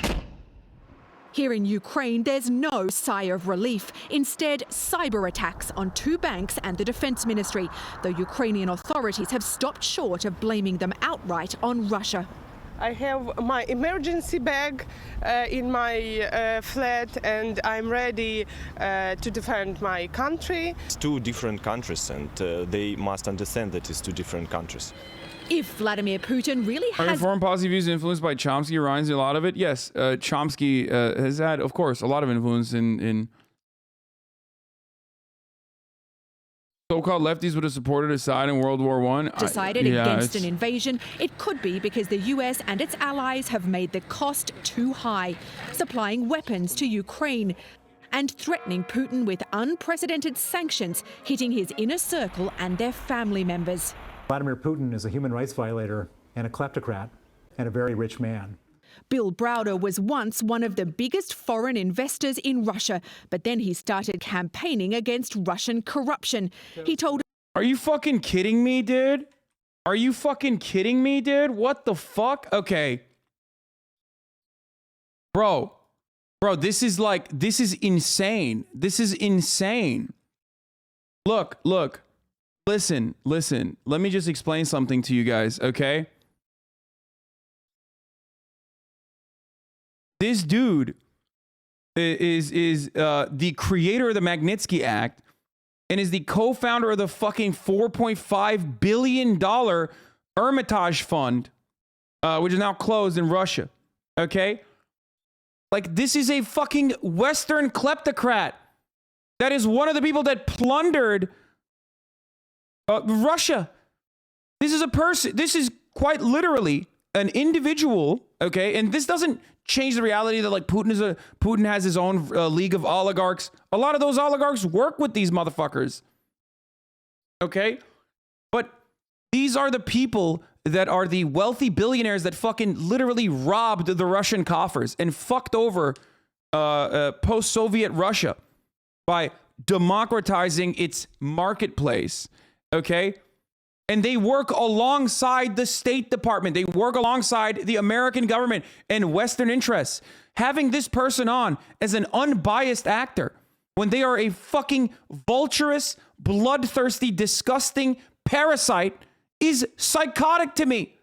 Here in Ukraine, there's no sigh of relief. Instead, cyber attacks on two banks and the Defense Ministry, though Ukrainian authorities have stopped short of blaming them outright on Russia. I have my emergency bag in my flat, and I'm ready to defend my country. It's two different countries, and they must understand that it's two different countries. If Vladimir Putin really has... Are your foreign policy views influenced by Chomsky, Ryan's, a lot of it? Yes, Chomsky has had, of course, a lot of influence in... So-called lefties would have supported Assad in World War I. Decided against an invasion. It could be because the US and its allies have made the cost too high, supplying weapons to Ukraine and threatening Putin with unprecedented sanctions hitting his inner circle and their family members. Vladimir Putin is a human rights violator and a kleptocrat and a very rich man. Bill Browder was once one of the biggest foreign investors in Russia, but then he started campaigning against Russian corruption. He told... Are you fucking kidding me, dude? Are you fucking kidding me, dude? What the fuck? Okay. Bro, this is insane. This is insane. Look. Listen. Let me just explain something to you guys, okay? This dude is the creator of the Magnitsky Act and is the co-founder of the fucking $4.5 billion Hermitage Fund, which is now closed in Russia, okay? Like, this is a fucking Western kleptocrat. That is one of the people that plundered Russia. This is a person. This is quite literally an individual, okay? And this doesn't change the reality that like Putin has his own league of oligarchs. A lot of those oligarchs work with these motherfuckers, okay? But these are the people that are the wealthy billionaires that fucking literally robbed the Russian coffers and fucked over post-Soviet Russia by democratizing its marketplace, okay? And they work alongside the State Department. They work alongside the American government and Western interests. Having this person on as an unbiased actor when they are a fucking vulturous, bloodthirsty, disgusting parasite is psychotic to me.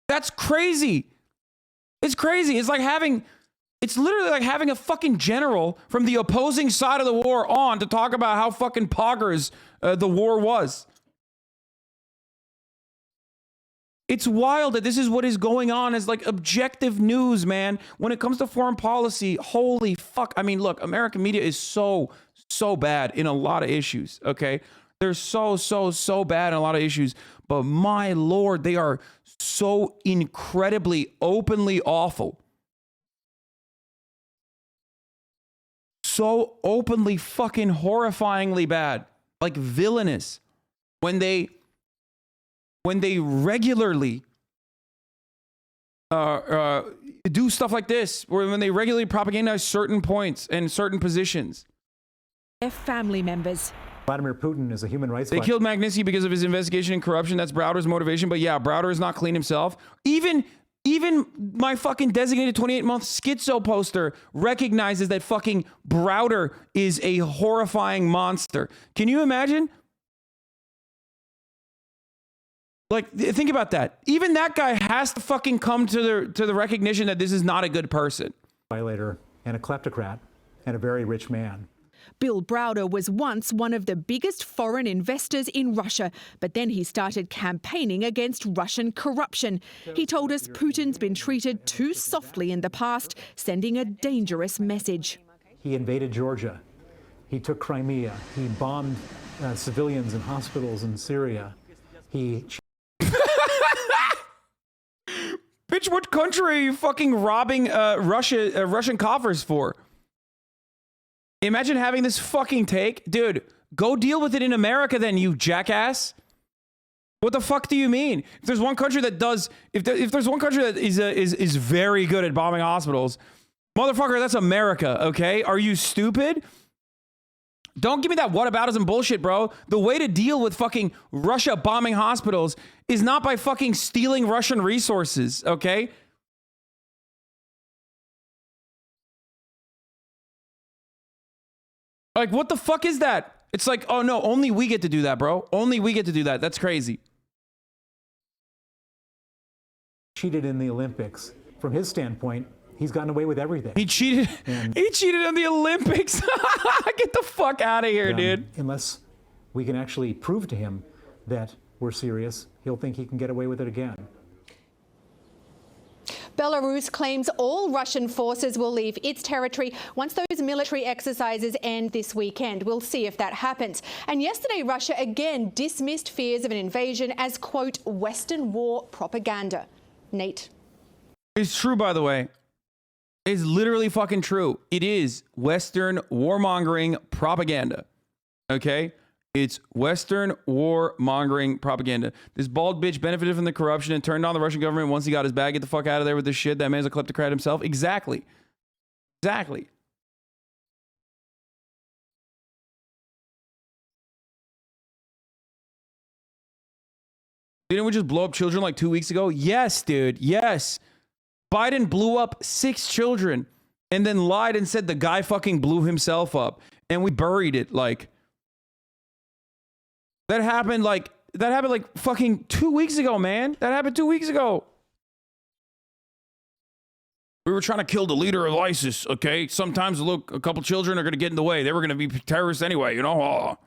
That's crazy. It's crazy. It's literally like having a fucking general from the opposing side of the war on to talk about how fucking poggers the war was. It's wild that this is what is going on as like objective news, man. When it comes to foreign policy, holy fuck. I mean, look, American media is so bad in a lot of issues, okay? They're so bad in a lot of issues. But my Lord, they are so incredibly openly awful. So openly fucking horrifyingly bad. Like villainous. When they regularly do stuff like this, or when they regularly propagandize certain points and certain positions. Their family members. Vladimir Putin is a human rights They killed Magnitsky because of his investigation and corruption. That's Browder's motivation. But yeah, Browder is not clean himself. Even my fucking designated 28-month schizo poster recognizes that fucking Browder is a horrifying monster. Can you imagine? Like, think about that. Even that guy has to fucking come to the recognition that this is not a good person. Violator and a kleptocrat and a very rich man. Bill Browder was once one of the biggest foreign investors in Russia, but then he started campaigning against Russian corruption. He told us Putin's been treated too softly in the past, sending a dangerous message. He invaded Georgia. He took Crimea. He bombed civilians in hospitals in Syria. He... Bitch, what country are you fucking robbing Russian coffers for? Imagine having this fucking take. Dude, go deal with it in America then, you jackass. What the fuck do you mean? If there's one country that does, if there's one country that is very good at bombing hospitals, motherfucker, that's America, okay? Are you stupid? Don't give me that whataboutism bullshit, bro. The way to deal with fucking Russia bombing hospitals is not by fucking stealing Russian resources, okay? Like, what the fuck is that? It's like, oh no, only we get to do that, bro. Only we get to do that. That's crazy. Cheated in the Olympics. From his standpoint, he's gotten away with everything. He cheated. He cheated in the Olympics. Get the fuck out of here, dude. Unless we can actually prove to him that we're serious, he'll think he can get away with it again. Belarus claims all Russian forces will leave its territory once those military exercises end this weekend. We'll see if that happens. And yesterday, Russia again dismissed fears of an invasion as, quote, Western war propaganda. Nate. It's true, by the way. It's literally fucking true. It is Western warmongering propaganda. Okay? It's Western warmongering propaganda. This bald bitch benefited from the corruption and turned on the Russian government once he got his bag. Get the fuck out of there with this shit. That man's a kleptocrat himself. Exactly. Exactly. Didn't we just blow up children like 2 weeks ago? Yes, dude. Yes. Biden blew up 6 children and then lied and said the guy fucking blew himself up. And we buried it like... That happened like fucking 2 weeks ago, man. That happened 2 weeks ago. We were trying to kill the leader of ISIS, okay? Sometimes, look, a couple children are going to get in the way. They were going to be terrorists anyway, you know? Oh.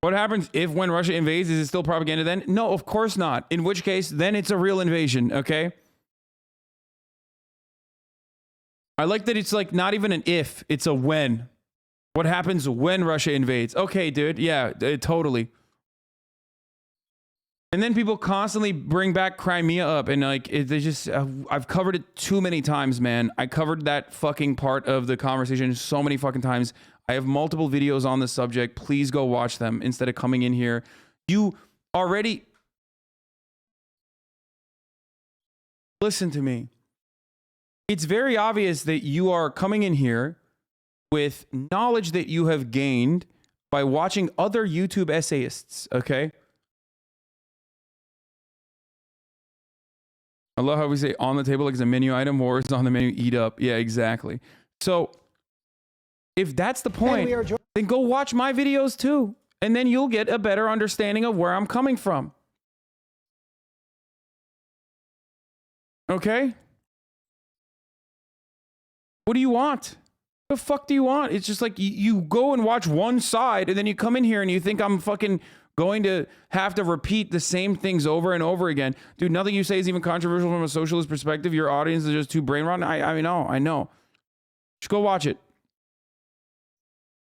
What happens if when Russia invades, is it still propaganda then? No, of course not. In which case, then it's a real invasion, okay? I like that it's like not even an if, it's a when. What happens when Russia invades? Okay, dude. Yeah, totally. And then people constantly bring back Crimea up and like, they just, I've covered it too many times, man. I covered that fucking part of the conversation so many fucking times. I have multiple videos on the subject. Please go watch them instead of coming in here. You already... Listen to me. It's very obvious that you are coming in here with knowledge that you have gained by watching other YouTube essayists, okay? I love how we say on the table like it's a menu item. War is on the menu. Eat up. Yeah, exactly. So if that's the point, then go watch my videos too. And then you'll get a better understanding of where I'm coming from. Okay? What do you want? The fuck do you want? It's just like you go and watch one side and then you come in here and you think I'm fucking going to have to repeat the same things over and over again. Dude, nothing you say is even controversial from a socialist perspective. Your audience is just too brain rotten. I know. Just go watch it.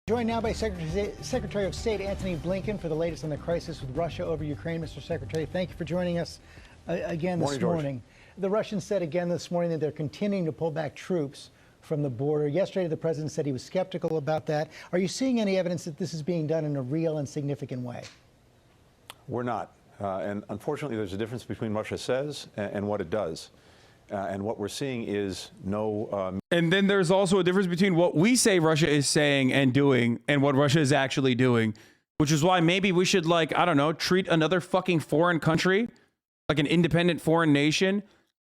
Joined now by Secretary of State Antony Blinken for the latest on the crisis with Russia over Ukraine. Mr. Secretary, thank you for joining us again this morning. The Russians said again this morning that they're continuing to pull back troops from the border. Yesterday, the president said he was skeptical about that. Are you seeing any evidence that this is being done in a real and significant way? We're not. And unfortunately, there's a difference between what Russia says and what it does. And what we're seeing is no... And then there's also a difference between what we say Russia is saying and doing and what Russia is actually doing, which is why maybe we should, like, I don't know, treat another fucking foreign country, like an independent foreign nation,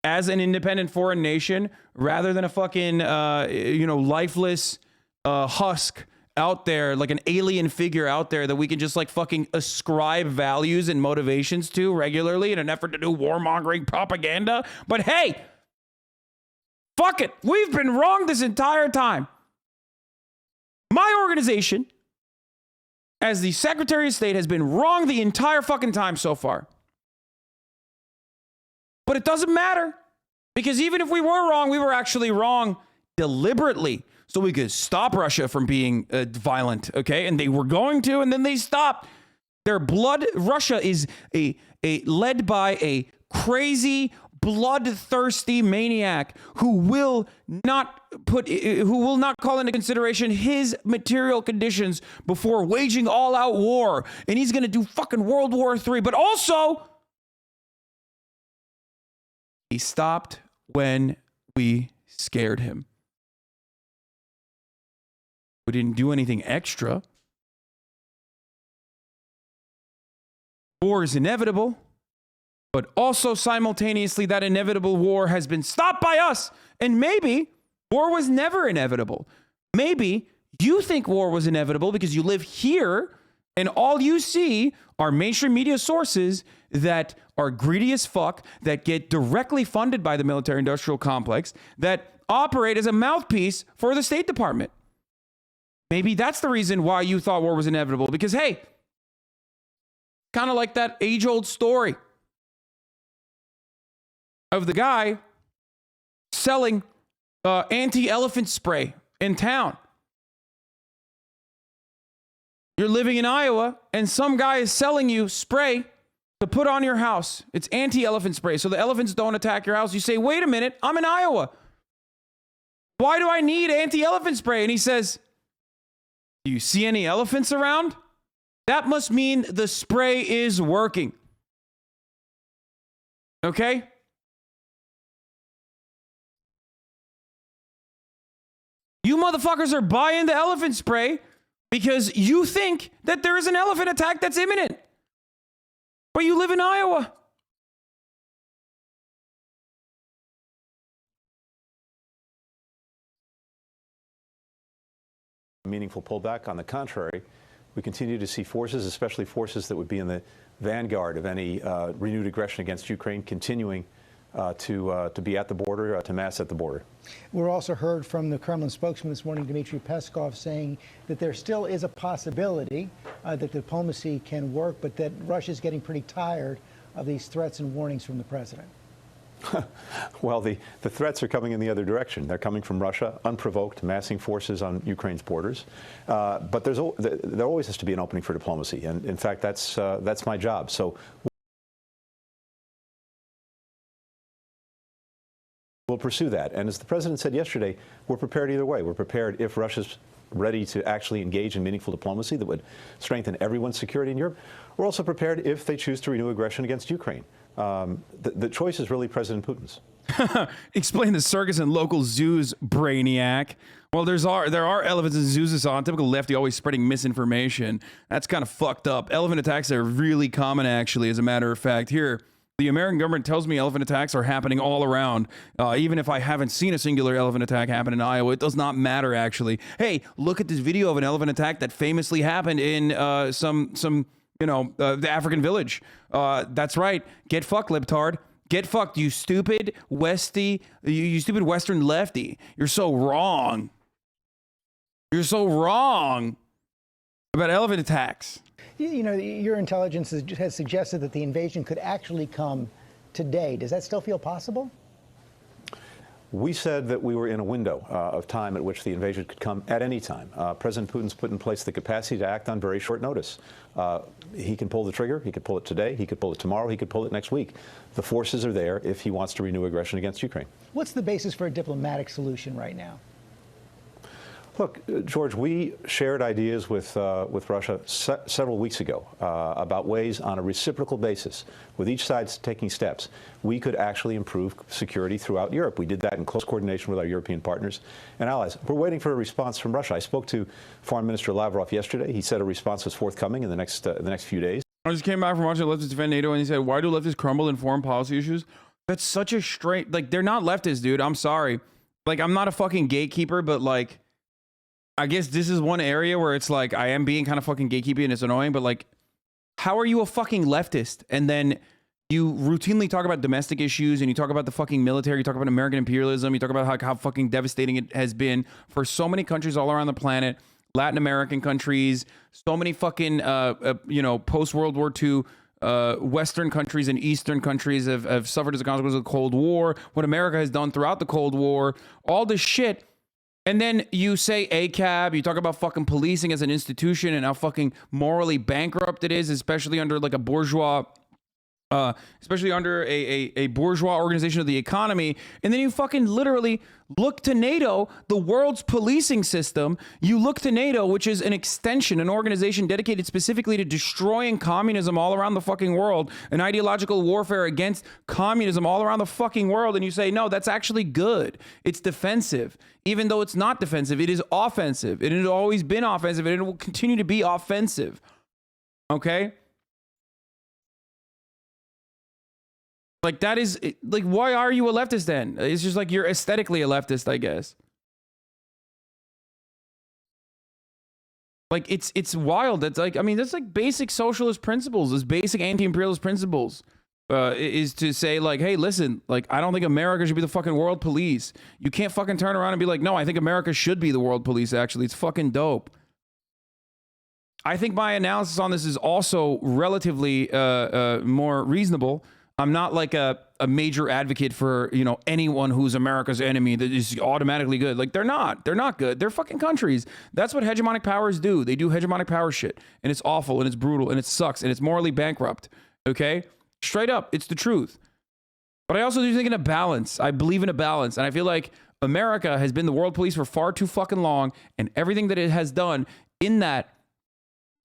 as an independent foreign nation, rather than a fucking, lifeless husk out there, like an alien figure out there that we can just like fucking ascribe values and motivations to regularly in an effort to do warmongering propaganda. But hey, fuck it. We've been wrong this entire time. My organization, as the Secretary of State, has been wrong the entire fucking time so far. But it doesn't matter, because even if we were wrong, we were actually wrong deliberately so we could stop Russia from being violent, okay? And they were going to, and then they stopped. Their blood, Russia is led by a crazy, bloodthirsty maniac who will not call into consideration his material conditions before waging all-out war. And he's going to do fucking World War III. But also, he stopped when we scared him. We didn't do anything extra. War is inevitable, but also simultaneously that inevitable war has been stopped by us. And maybe war was never inevitable. Maybe you think war was inevitable because you live here and all you see are mainstream media sources that are greedy as fuck, that get directly funded by the military-industrial complex, that operate as a mouthpiece for the State Department. Maybe that's the reason why you thought war was inevitable, because, hey, kind of like that age-old story of the guy selling anti-elephant spray in town. You're living in Iowa, and some guy is selling you spray to put on your house. It's anti-elephant spray, so the elephants don't attack your house. You say, wait a minute, I'm in Iowa. Why do I need anti-elephant spray? And he says, do you see any elephants around? That must mean the spray is working. Okay? You motherfuckers are buying the elephant spray because you think that there is an elephant attack that's imminent. But you live in Iowa. Meaningful pullback. On the contrary, we continue to see forces, especially forces that would be in the vanguard of any renewed aggression against Ukraine, continuing to be at the border, to mass at the border. We're also heard from the Kremlin spokesman this morning, Dmitry Peskov, saying that there still is a possibility that diplomacy can work, but that Russia's getting pretty tired of these threats and warnings from the president. Well, the threats are coming in the other direction. They're coming from Russia, unprovoked, massing forces on Ukraine's borders. But there always has to be an opening for diplomacy, and in fact, that's my job. So we'll pursue that. And as the president said yesterday, we're prepared either way. We're prepared if Russia's ready to actually engage in meaningful diplomacy that would strengthen everyone's security in Europe. We're also prepared if they choose to renew aggression against Ukraine. The choice is really President Putin's. Explain the circus and local zoos, brainiac. Well, there are elephants in zoos, Hasan. Typical lefty, always spreading misinformation. That's kind of fucked up. Elephant attacks are really common, actually, as a matter of fact. Here, The American government tells me elephant attacks are happening all around. Even if I haven't seen a singular elephant attack happen in Iowa, it does not matter, actually. Hey, look at this video of an elephant attack that famously happened in the African village. That's right. Get fucked, libtard. Get fucked, you stupid Westy, you stupid Western lefty. You're so wrong. You're so wrong about elephant attacks. You know, your intelligence has suggested that the invasion could actually come today. Does that still feel possible? We said that we were in a window of time at which the invasion could come at any time. President Putin's put in place the capacity to act on very short notice. He can pull the trigger. He could pull it today. He could pull it tomorrow. He could pull it next week. The forces are there if he wants to renew aggression against Ukraine. What's the basis for a diplomatic solution right now? Look, George, we shared ideas with Russia several weeks ago about ways on a reciprocal basis, with each side taking steps, we could actually improve security throughout Europe. We did that in close coordination with our European partners and allies. We're waiting for a response from Russia. I spoke to Foreign Minister Lavrov yesterday. He said a response was forthcoming in the next few days. I just came back from watching leftists defend NATO, and he said, "Why do leftists crumble in foreign policy issues?" That's such a straight, like, they're not leftists, dude. I'm sorry. Like, I'm not a fucking gatekeeper, but like, I guess this is one area where it's like I am being kind of fucking gatekeepy and it's annoying, but like, how are you a fucking leftist and then you routinely talk about domestic issues and you talk about the fucking military, you talk about American imperialism, you talk about how fucking devastating it has been for so many countries all around the planet, Latin American countries, so many fucking post-World War II Western countries and Eastern countries have suffered as a consequence of the Cold War, what America has done throughout the Cold War, all this shit. And then you say ACAB, you talk about fucking policing as an institution and how fucking morally bankrupt it is, especially under like a bourgeois, especially under a bourgeois organization of the economy. And then you fucking literally look to NATO, the world's policing system. You look to NATO, which is an extension, an organization dedicated specifically to destroying communism all around the fucking world, an ideological warfare against communism all around the fucking world. And you say, no, that's actually good. It's defensive. Even though it's not defensive, it is offensive. It has always been offensive, and it will continue to be offensive. Okay? Like, that is, like, why are you a leftist then? It's just like you're aesthetically a leftist, I guess. Like, it's wild. That's like, I mean, that's like basic socialist principles, this basic anti-imperialist principles. Is to say like, hey, listen, like, I don't think America should be the fucking world police. You can't fucking turn around and be like, no, I think America should be the world police, actually. It's fucking dope. I think my analysis on this is also relatively more reasonable. I'm not like a major advocate for, you know, anyone who's America's enemy that is automatically good. Like, they're not good. They're fucking countries. That's what hegemonic powers do. They do hegemonic power shit, and it's awful and it's brutal and it sucks and it's morally bankrupt. Okay? Straight up, it's the truth. But I also do think in a balance. I believe in a balance. And I feel like America has been the world police for far too fucking long. And everything that it has done in that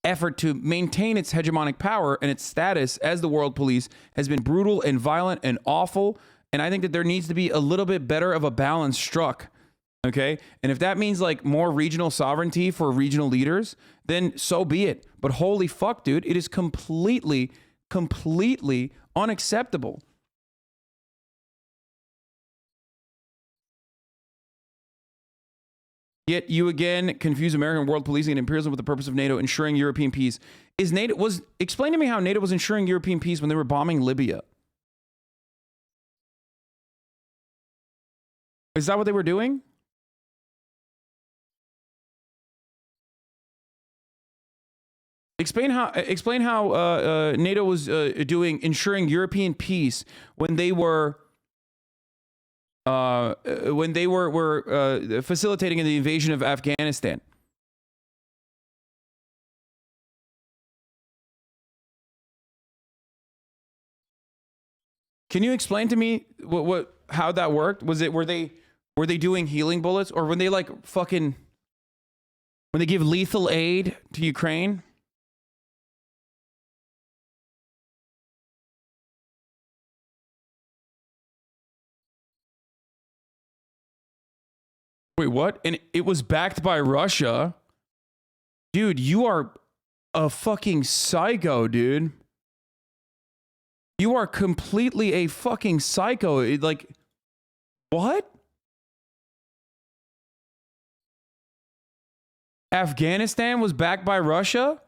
effort to maintain its hegemonic power and its status as the world police has been brutal and violent and awful. And I think that there needs to be a little bit better of a balance struck. Okay? And if that means like more regional sovereignty for regional leaders, then so be it. But holy fuck, dude, it is completely unacceptable. Yet you again confuse American world policing and imperialism with the purpose of NATO ensuring European peace. Explain to me how NATO was ensuring European peace when they were bombing Libya. Is that what they were doing? Explain how NATO was ensuring European peace when they were facilitating the invasion of Afghanistan. Can you explain to me how that worked? Were they doing healing bullets, or when they when they give lethal aid to Ukraine? Wait, what? And it was backed by Russia? Dude, you are a fucking psycho, dude. You are completely a fucking psycho. Like, what? Afghanistan was backed by Russia?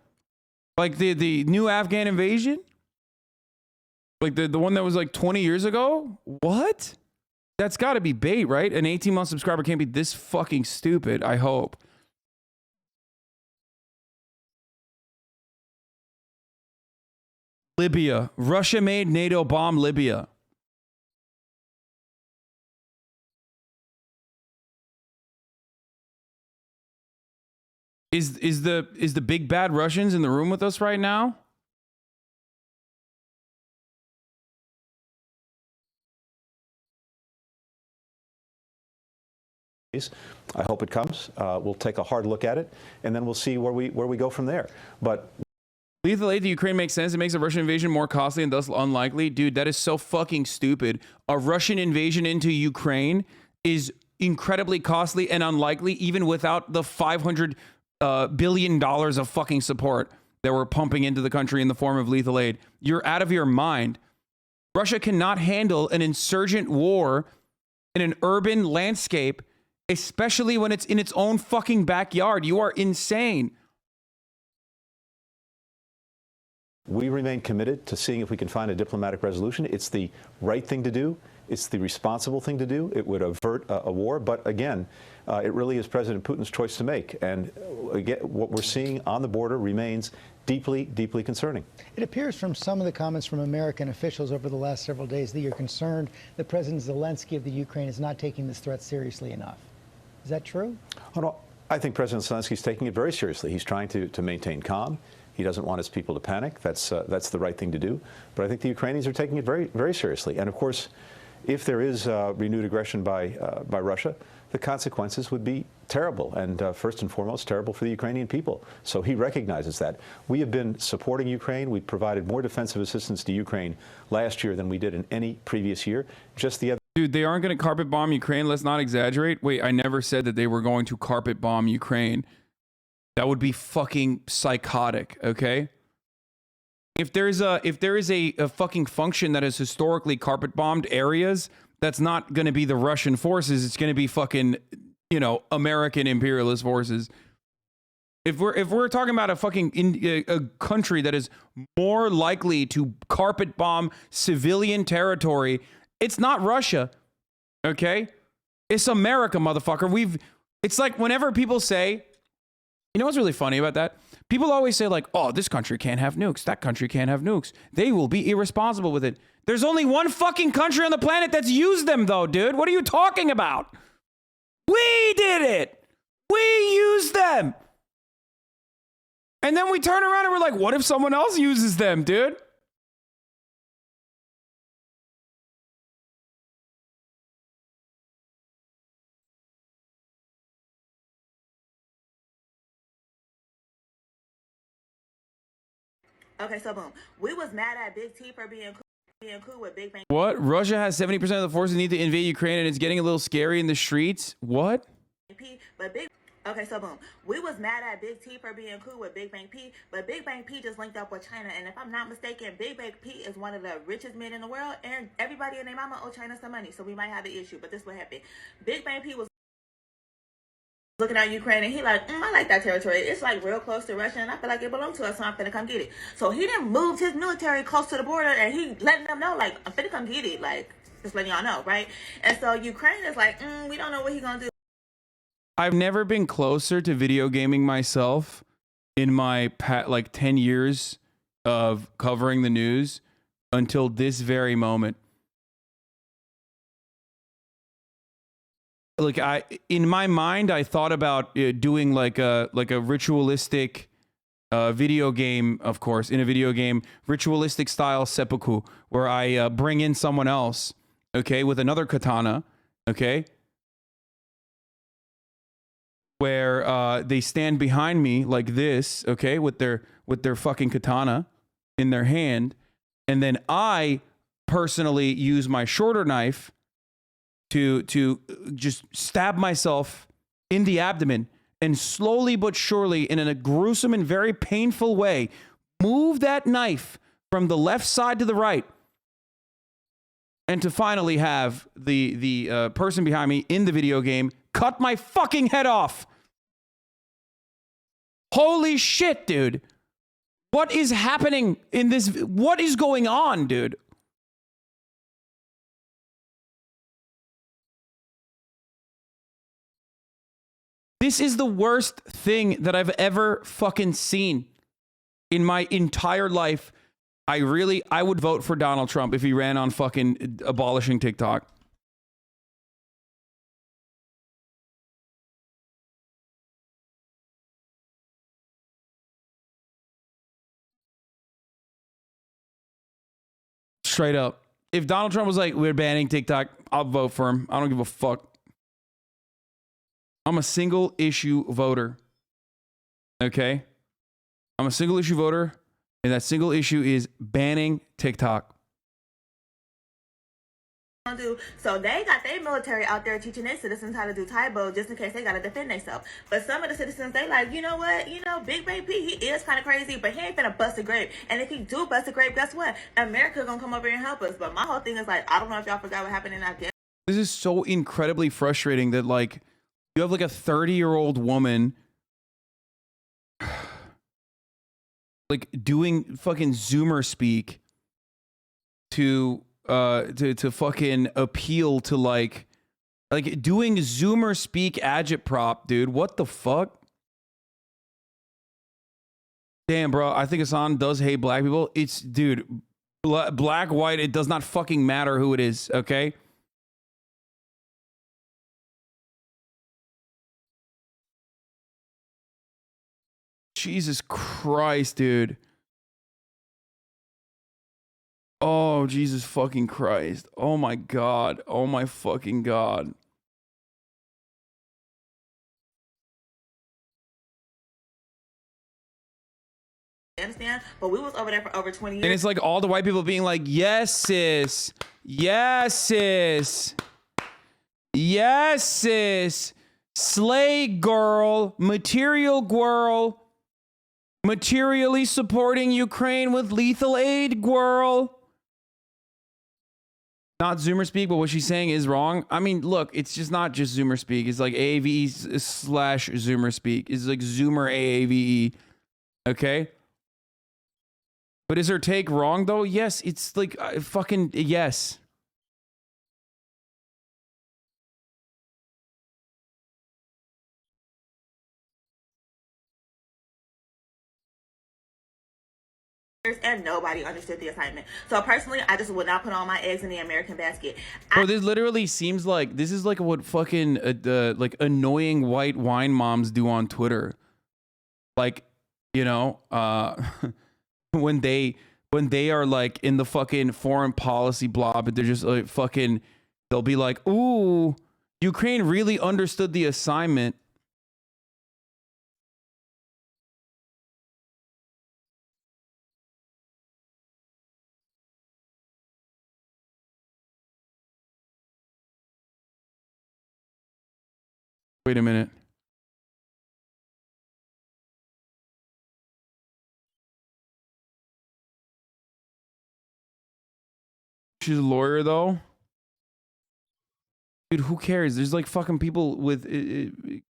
Like the new Afghan invasion? Like the one that was like 20 years ago? What? That's got to be bait, right? An 18-month subscriber can't be this fucking stupid, I hope. Libya. Russia made NATO bomb Libya. Is the big bad Russians in the room with us right now? I hope it comes. We'll take a hard look at it, and then we'll see where we go from there. But lethal aid to Ukraine makes sense. It makes a Russian invasion more costly and thus unlikely. Dude, that is so fucking stupid. A Russian invasion into Ukraine is incredibly costly and unlikely, even without the $500 billion of fucking support that we're pumping into the country in the form of lethal aid. You're out of your mind. Russia cannot handle an insurgent war in an urban landscape, especially when it's in its own fucking backyard. You are insane. we remain committed to seeing if we can find a diplomatic resolution. It's the right thing to do. It's the responsible thing to do. It would avert a war. But again, it really is President Putin's choice to make. And again, what we're seeing on the border remains deeply, deeply concerning. It appears from some of the comments from American officials over the last several days that you're concerned that President Zelensky of the Ukraine is not taking this threat seriously enough. Is that true? Oh, no, I think President Zelensky is taking it very seriously. He's trying to maintain calm. He doesn't want his people to panic. That's the right thing to do. But I think the Ukrainians are taking it very, very seriously. And of course, if there is renewed aggression by Russia, the consequences would be terrible, and first and foremost, terrible for the Ukrainian people. So he recognizes that. We have been supporting Ukraine. We provided more defensive assistance to Ukraine last year than we did in any previous year. Just the other. Dude, they aren't going to carpet bomb Ukraine. Let's not exaggerate. Wait, I never said that they were going to carpet bomb Ukraine. That would be fucking psychotic, okay? If there is a fucking function that has historically carpet bombed areas, that's not going to be the Russian forces. It's going to be fucking, you know, American imperialist forces. If we're talking about a fucking a country that is more likely to carpet bomb civilian territory, it's not Russia, okay? It's America, motherfucker. It's like whenever people say, you know what's really funny about that? People always say like, oh, this country can't have nukes. That country can't have nukes. They will be irresponsible with it. There's only one fucking country on the planet that's used them though, dude. What are you talking about? We did it. We used them. And then we turn around and we're like, what if someone else uses them, dude? Okay, so boom. We was mad at Big T for being cool with Big Bang. What? Russia has 70% of the forces need to invade Ukraine and it's getting a little scary in the streets? What? Okay, so boom. We was mad at Big T for being cool with Big Bang P, but Big Bang P just linked up with China. And if I'm not mistaken, Big Bang P is one of the richest men in the world, and everybody and their mama owe China some money, so we might have an issue. But this what happened. Big Bang P was looking at Ukraine, and he like, I like that territory. It's like real close to Russia, and I feel like it belongs to us, so I'm finna come get it. So he didn't move his military close to the border, and he letting them know, like, I'm finna come get it, like, just letting y'all know, right? And so Ukraine is like, we don't know what he's gonna do. I've never been closer to video gaming myself in my 10 years of covering the news until this very moment. Like in my mind, I thought about doing like a ritualistic video game, of course, in a video game, ritualistic style seppuku, where I bring in someone else, okay, with another katana, okay, where they stand behind me like this, okay, with their fucking katana in their hand, and then I personally use my shorter knife to just stab myself in the abdomen and slowly but surely, in a gruesome and very painful way, move that knife from the left side to the right and to finally have the person behind me in the video game cut my fucking head off. Holy shit, dude. What is happening in this? What is going on, dude? This is the worst thing that I've ever fucking seen in my entire life. I would vote for Donald Trump if he ran on fucking abolishing TikTok. Straight up. If Donald Trump was like, we're banning TikTok, I'll vote for him. I don't give a fuck. I'm a single issue voter. Okay? I'm a single issue voter, and that single issue is banning TikTok. So they got their military out there teaching their citizens how to do Taibo just in case they got to defend themselves. But some of the citizens, they like, you know what? You know, Big Bang P, he is kind of crazy, but he ain't finna bust a grape. And if he do bust a grape, guess what? America gonna come over here and help us. But my whole thing is like, I don't know if y'all forgot what happened in Afghanistan. This is so incredibly frustrating that, like, you have like a 30-year-old woman like doing fucking Zoomer speak to fucking appeal to like doing Zoomer speak agitprop, dude. What the fuck? Damn, bro. I think Hasan does hate black people. It's, dude, black, white, it does not fucking matter who it is, okay? Jesus Christ, dude. Oh, Jesus fucking Christ. Oh my God. Oh my fucking God. But we was over there for over 20 years. And it's like all the white people being like, yes, sis. Yes, sis. Yes, sis. Slay girl. Material girl. Materially supporting Ukraine with lethal aid, girl. Not Zoomer speak, but what she's saying is wrong. I mean, look, it's just not just Zoomer speak. It's like AAVE slash Zoomer speak. It's like Zoomer AAVE. Okay? But is her take wrong, though? Yes, it's like fucking yes. And nobody understood the assignment. So personally, I just would not put all my eggs in the American basket. Bro, this literally seems like this is like what fucking like annoying white wine moms do on Twitter. Like, you know, when they are like in the fucking foreign policy blob, and they're just like fucking, they'll be like, "Ooh, Ukraine really understood the assignment." Wait a minute. She's a lawyer, though. Dude, who cares? There's like fucking people with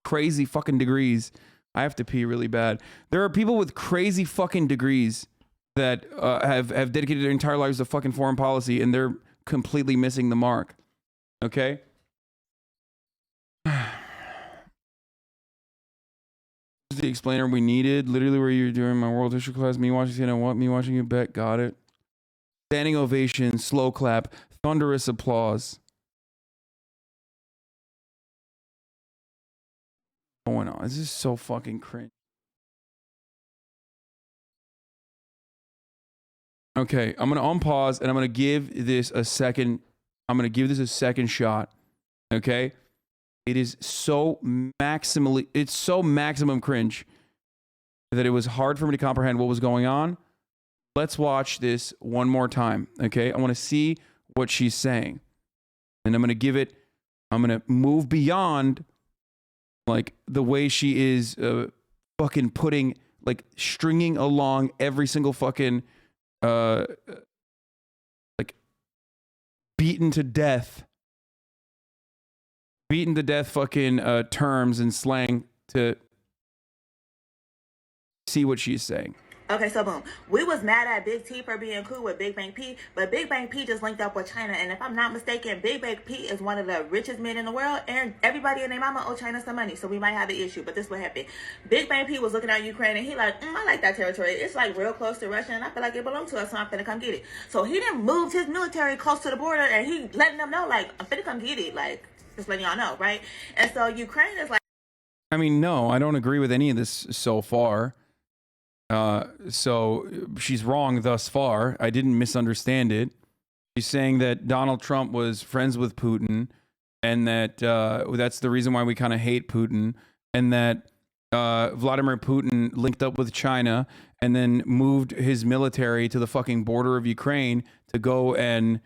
crazy fucking degrees. I have to pee really bad. There are people with crazy fucking degrees that have dedicated their entire lives to fucking foreign policy, and they're completely missing the mark. Okay? The explainer we needed, literally where you're doing my world history class, me watching CNN, what, me watching you bet, got it. Standing ovation, slow clap, thunderous applause. Going on, this is so fucking cringe. Okay, I'm gonna unpause and I'm gonna give this a second. I'm gonna give this a second shot. Okay. It is so maximum cringe that it was hard for me to comprehend what was going on. Let's watch this one more time, okay? I want to see what she's saying. And I'm going to move beyond like the way she is fucking putting, like stringing along every single fucking like beaten to death fucking terms and slang to see what she's saying. Okay, so boom. We was mad at Big T for being cool with Big Bang P, but Big Bang P just linked up with China. And if I'm not mistaken, Big Bang P is one of the richest men in the world, and everybody and their mama owe China some money. So we might have an issue, but this is what happened. Big Bang P was looking at Ukraine, and he like, I like that territory. It's like real close to Russia, and I feel like it belongs to us, so I'm finna come get it. So he didn't move his military close to the border, and he letting them know, like, I'm finna come get it. Like, just letting y'all know, right? And so Ukraine is like, I mean, no, I don't agree with any of this so far. So she's wrong thus far. I didn't misunderstand it. She's saying that Donald Trump was friends with Putin, and that that's the reason why we kind of hate Putin, and that Vladimir Putin linked up with China and then moved his military to the fucking border of Ukraine to go and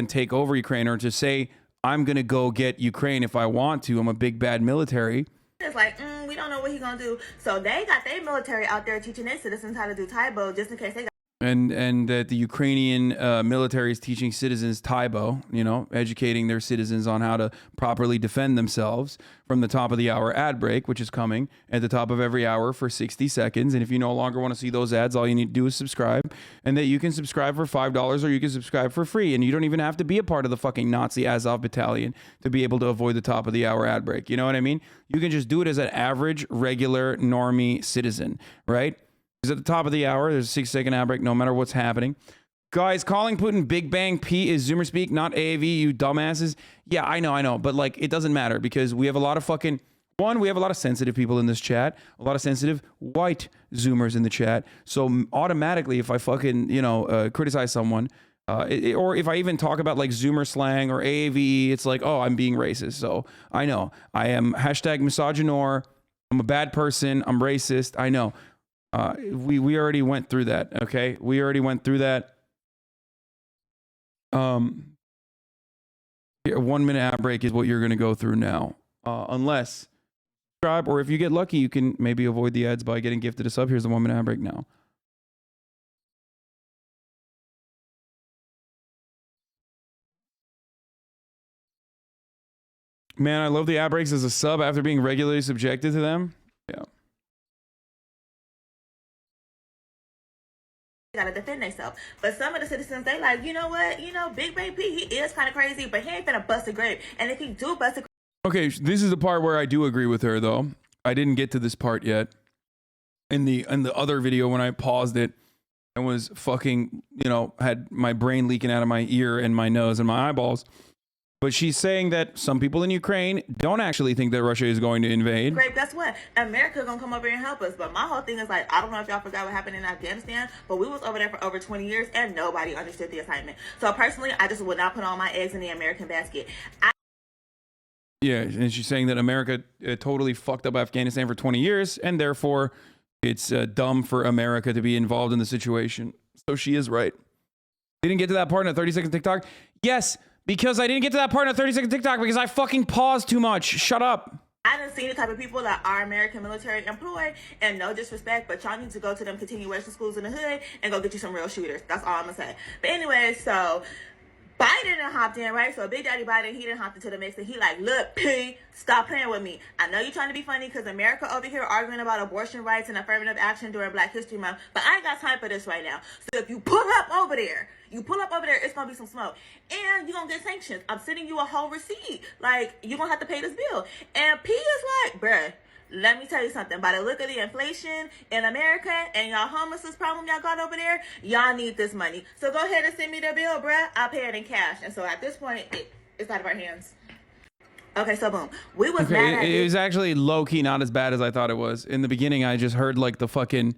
take over Ukraine, or to say, I'm gonna go get Ukraine if I want to. I'm a big bad military. it's like, we don't know what he's gonna do. So they got their military out there teaching their citizens how to do Taibo just in case they got. And that the Ukrainian military is teaching citizens Taibo, you know, educating their citizens on how to properly defend themselves from the top of the hour ad break, which is coming at the top of every hour for 60 seconds. And if you no longer want to see those ads, all you need to do is subscribe. And that you can subscribe for $5 or you can subscribe for free. And you don't even have to be a part of the fucking Nazi Azov battalion to be able to avoid the top of the hour ad break. You know what I mean? You can just do it as an average, regular, normie citizen, right? Because at the top of the hour, there's a 6-second ad break no matter what's happening. Guys, calling Putin Big Bang P is Zoomer speak, not AAV, you dumbasses. Yeah, I know. But like, it doesn't matter because we have a lot of fucking... One, we have a lot of sensitive people in this chat. A lot of sensitive white Zoomers in the chat. So automatically, if I fucking, criticize someone... or if I even talk about like Zoomer slang or AAVE, it's like, oh, I'm being racist. So I know. I am #misogynor. I'm a bad person. I'm racist. I know. We already went through that, okay? We already went through that. 1 minute ad break is what you're going to go through now. Unless subscribe, or if you get lucky, you can maybe avoid the ads by getting gifted a sub. Here's the 1 minute ad break now. Man, I love the ad breaks as a sub after being regularly subjected to them. Yeah. Gotta defend themselves. But some of the citizens, they like, you know what? Big Bang P, he is kind of crazy, but he ain't finna bust a grape. And if he do bust a grape... Okay, this is the part where I do agree with her, though. I didn't get to this part yet. In the other video, when I paused it and was fucking, had my brain leaking out of my ear and my nose and my eyeballs. But she's saying that some people in Ukraine don't actually think that Russia is going to invade. Great, guess what? America gonna come over here and help us. But my whole thing is like, I don't know if y'all forgot what happened in Afghanistan, but we was over there for over 20 years and nobody understood the assignment. So personally, I just would not put all my eggs in the American basket. Yeah, and she's saying that America totally fucked up Afghanistan for 20 years, and therefore it's dumb for America to be involved in the situation. So she is right. Didn't get to that part in a 30-second TikTok? Yes. Because I didn't get to that part in a 30-second TikTok because I fucking paused too much. Shut up. I done seen the type of people that are American military employed, and no disrespect, but y'all need to go to them continuation schools in the hood and go get you some real shooters. That's all I'm gonna say. But anyway, so Biden done hopped in, right? So Big Daddy Biden, he done hopped into the mix, and he like, look, P, stop playing with me. I know you're trying to be funny because America over here arguing about abortion rights and affirmative action during Black History Month, but I ain't got time for this right now. So if you pull up over there, it's gonna be some smoke. And you're gonna get sanctions. I'm sending you a whole receipt. Like, you're gonna have to pay this bill. And P is like, bruh, let me tell you something. By the look of the inflation in America and y'all homelessness problem y'all got over there, y'all need this money. So go ahead and send me the bill, bruh. I'll pay it in cash. And so at this point, it's out of our hands. Okay, so boom. We was mad at it was actually low-key not as bad as I thought it was. In the beginning, I just heard like the fucking,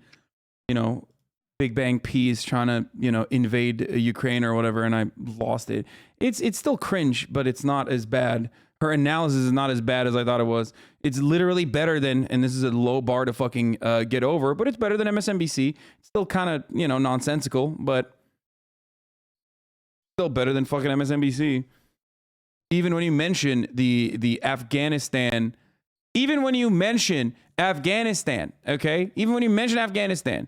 Big Bang P's trying to, invade Ukraine or whatever, and I lost it. It's still cringe, but it's not as bad. Her analysis is not as bad as I thought it was. It's literally better than, and this is a low bar to fucking get over, but it's better than MSNBC. It's still kind of, nonsensical, but still better than fucking MSNBC. Even when you mention the Afghanistan, okay? Even when you mention Afghanistan,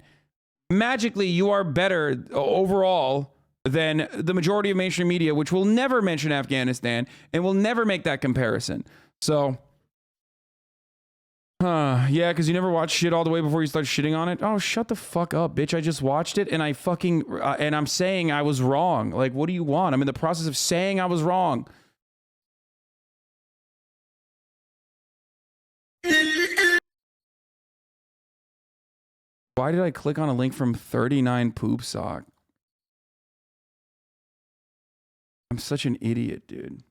magically you are better overall than the majority of mainstream media, which will never mention Afghanistan and will never make that comparison. So, yeah, because you never watch shit all the way before you start shitting on it. Oh, shut the fuck up, bitch. I just watched it and and I'm saying I was wrong. Like, what do you want? I'm in the process of saying I was wrong. Why did I click on a link from 39 Poop Sock? I'm such an idiot, dude.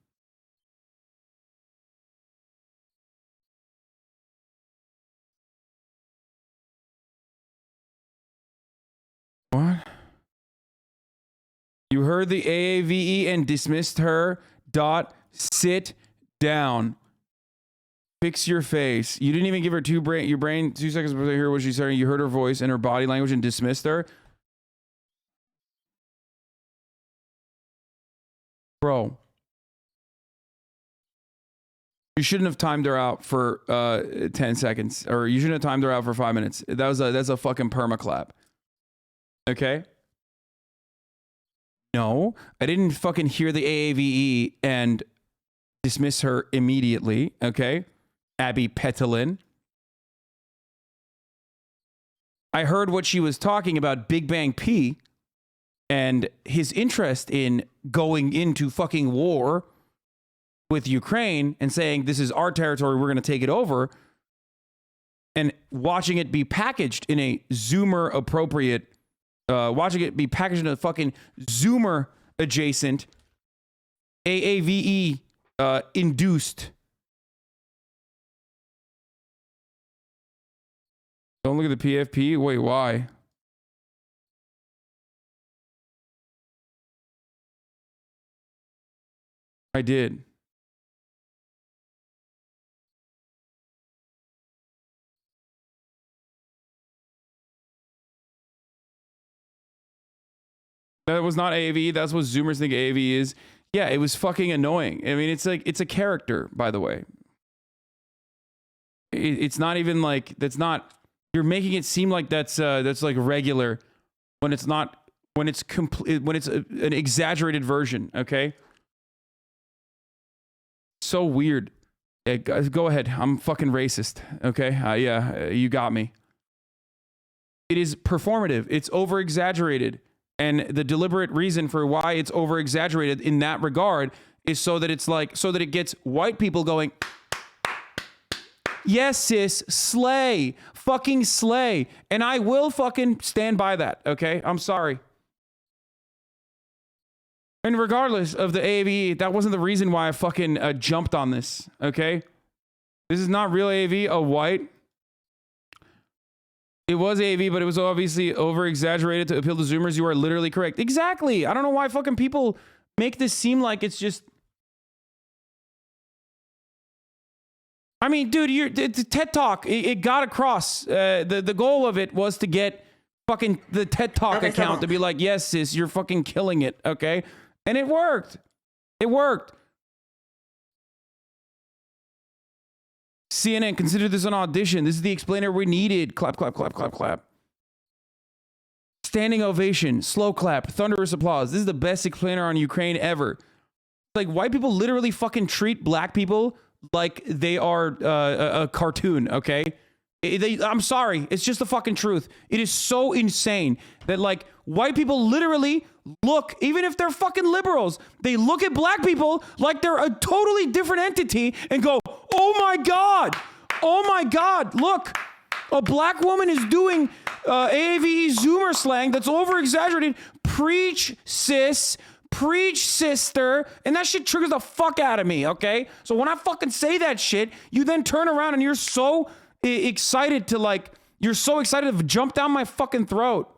What? You heard the AAVE and dismissed her. Sit down. Fix your face. You didn't even give her your brain 2 seconds before you hear what she's saying. You heard her voice and her body language and dismissed her. Bro. You shouldn't have timed her out for 10 seconds. Or you shouldn't have timed her out for 5 minutes. That's a fucking permaclap. Okay? No, I didn't fucking hear the AAVE and dismiss her immediately. Okay? Abby Petalin. I heard what she was talking about, Big Bang P, and his interest in going into fucking war with Ukraine and saying, this is our territory, we're going to take it over, and watching it be packaged in a Zoomer appropriate, watching it be packaged in a fucking Zoomer adjacent, AAVE induced. Don't look at the PFP. Wait, why? I did. That was not AAVE. That's what Zoomers think AAVE is. Yeah, it was fucking annoying. I mean, it's like, it's a character, by the way. It's not even like, that's not, you're making it seem like that's like regular when it's not, when it's complete, when it's an exaggerated version, okay? So weird. Yeah, guys, go ahead. I'm fucking racist, okay? Yeah, you got me. It is performative. It's over exaggerated. And the deliberate reason for why it's over exaggerated in that regard is so that it's like, so that it gets white people going, yes, sis, slay, fucking slay. And I will fucking stand by that, okay? I'm sorry. And regardless of the AAVE, that wasn't the reason why I fucking jumped on this, okay? This is not real AAVE, a white. It was AAVE, but it was obviously over-exaggerated to appeal to Zoomers. You are literally correct. Exactly. I don't know why fucking people make this seem like it's just... I mean, dude, the TED Talk, it got across. The goal of it was to get fucking the TED Talk account to be like, yes, sis, you're fucking killing it, okay? And it worked. It worked. CNN, consider this an audition. This is the explainer we needed. Clap, clap, clap, clap, clap. Standing ovation, slow clap, thunderous applause. This is the best explainer on Ukraine ever. Like, white people literally fucking treat black people like they are a cartoon, okay? I'm sorry. It's just the fucking truth. It is so insane that, like, white people literally look, even if they're fucking liberals, they look at black people like they're a totally different entity and go, oh my God, look, a black woman is doing AAVE Zoomer slang that's over-exaggerated. Preach, sis. Preach, sister. And that shit triggers the fuck out of me, okay? So when I fucking say that shit, you then turn around and you're so excited to, like, you're so excited to jump down my fucking throat.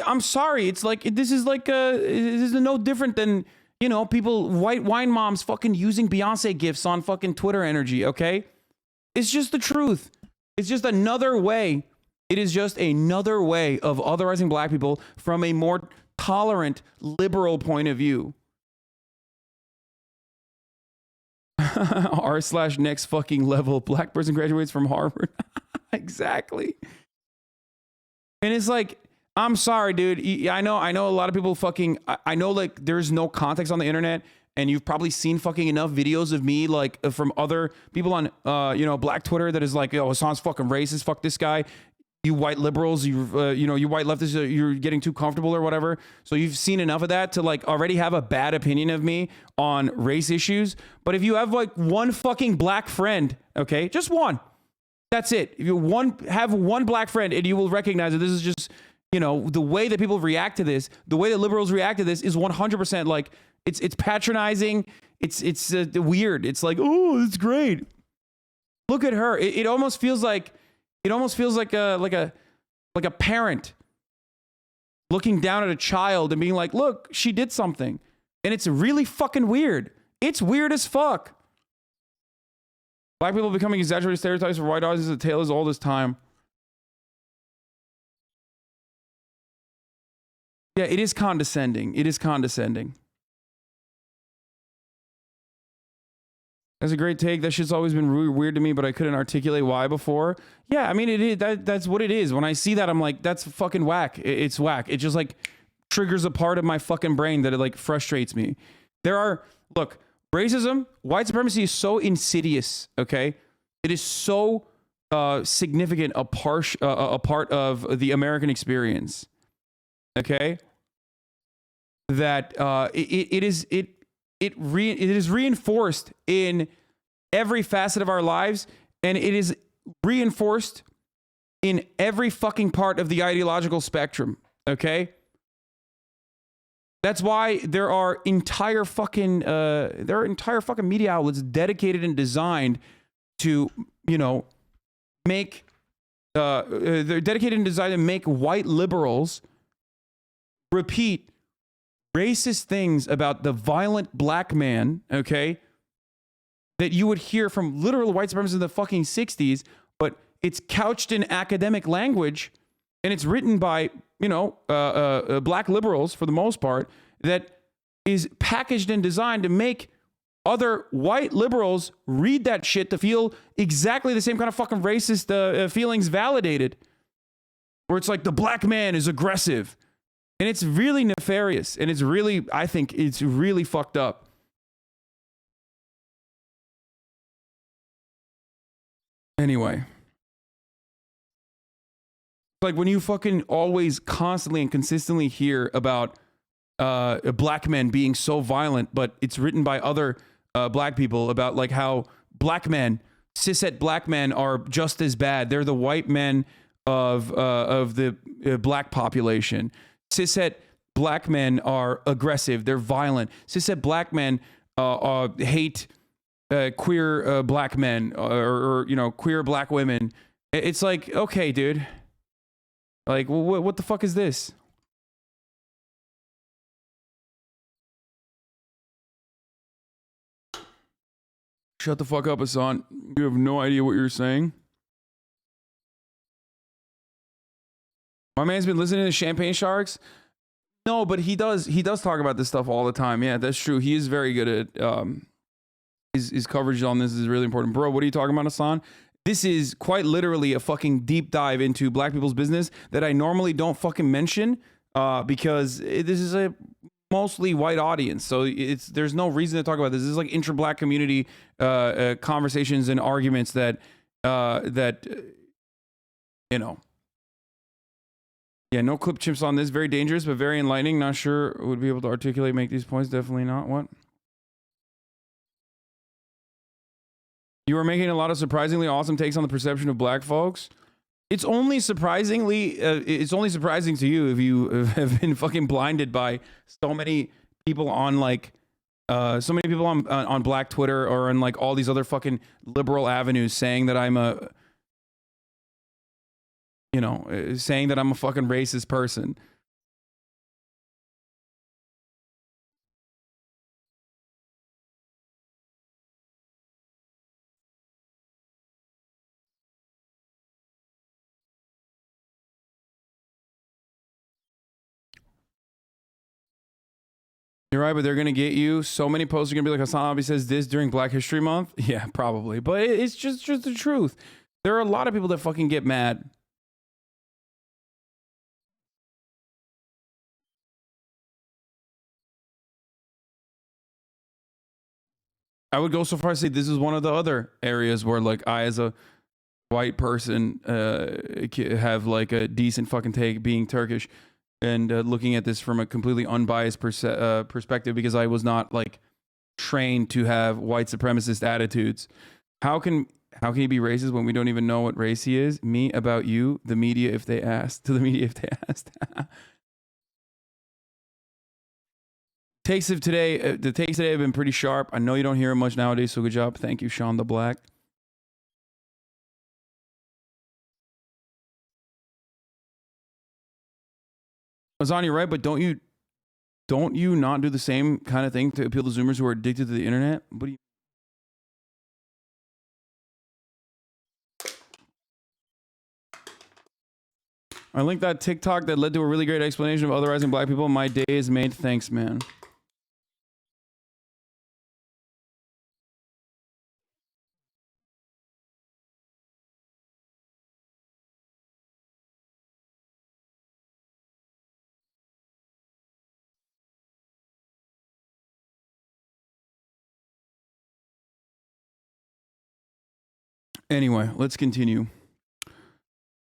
I'm sorry. It's like, this is like, this is no different than, you know, people, white wine moms fucking using Beyonce gifts on fucking Twitter energy, okay? It's just the truth. It's just another way. It is just another way of otherizing black people from a more tolerant, liberal point of view. r/next fucking level. Black person graduates from Harvard. Exactly. And it's like, I'm sorry, dude. I know a lot of people fucking, I know like there's no context on the internet, and you've probably seen fucking enough videos of me like from other people on, Black Twitter that is like, yo, Hasan's fucking racist. Fuck this guy. You white liberals, you white leftists, you're getting too comfortable or whatever. So you've seen enough of that to like already have a bad opinion of me on race issues. But if you have like one fucking black friend, okay, just one, that's it. If you have one black friend, and you will recognize that this is just, the way that people react to this, the way that liberals react to this is 100% like it's patronizing. It's weird. It's like, oh, it's great. Look at her. It almost feels like a parent looking down at a child and being like, look, she did something. And it's really fucking weird. It's weird as fuck. Black people becoming exaggerated stereotypes for white audiences, the tale is all this time. Yeah, it is condescending. It is condescending. That's a great take. That shit's always been really weird to me, but I couldn't articulate why before. Yeah, I mean, it is. That's what it is. When I see that, I'm like, that's fucking whack. It's whack. It just like triggers a part of my fucking brain that it like frustrates me. Look, racism, white supremacy is so insidious, okay? It is so significant a part of the American experience, okay? That it is reinforced in every facet of our lives, and it is reinforced in every fucking part of the ideological spectrum, okay? That's why there are entire fucking media outlets dedicated and designed to, make they're dedicated and designed to make white liberals repeat racist things about the violent black man, okay, that you would hear from literal white supremacists in the fucking 60s, but it's couched in academic language, and it's written by, black liberals for the most part, that is packaged and designed to make other white liberals read that shit to feel exactly the same kind of fucking racist feelings validated, where it's like the black man is aggressive. And it's really nefarious, and I think it's really fucked up. Anyway. Like when you fucking always constantly and consistently hear about black men being so violent, but it's written by other black people about like how black men, cishet black men are just as bad. They're the white men of the black population. Cishet black men are aggressive. They're violent. Cishet black men hate queer black men or queer black women. It's like, okay, dude. Like, what the fuck is this? Shut the fuck up, Hasan. You have no idea what you're saying. My man's been listening to Champagne Sharks. No, but he does talk about this stuff all the time. Yeah, that's true. He is very good at his coverage on this is really important. Bro, what are you talking about, Hasan? This is quite literally a fucking deep dive into black people's business that I normally don't fucking mention because this is a mostly white audience. So there's no reason to talk about this. This is like intra-black community conversations and arguments that Yeah, no clip chimps on this. Very dangerous, but very enlightening. Not sure would be able to articulate, make these points. Definitely not. What? You are making a lot of surprisingly awesome takes on the perception of black folks. It's only surprising to you if you have been fucking blinded by so many people on like on black Twitter or on like all these other fucking liberal avenues saying that I'm a saying that I'm a fucking racist person. You're right, but they're gonna get you. So many posts are gonna be like, HasanAbi says this during Black History Month. Yeah, probably, but it's just the truth. There are a lot of people that fucking get mad. I would go so far as to say this is one of the other areas where, like, I as a white person have like a decent fucking take, being Turkish and looking at this from a completely unbiased perspective, because I was not like trained to have white supremacist attitudes. How can he be racist when we don't even know what race he is? Me about you, the media if they asked. To the media if they asked. Takes of today, the takes today have been pretty sharp. I know you don't hear them much nowadays, so good job. Thank you, Sean the Black. Hasan, you're right, but don't you not do the same kind of thing to appeal to Zoomers who are addicted to the internet? What do you? I linked that TikTok that led to a really great explanation of otherizing black people. My day is made. Thanks, man. Anyway, let's continue.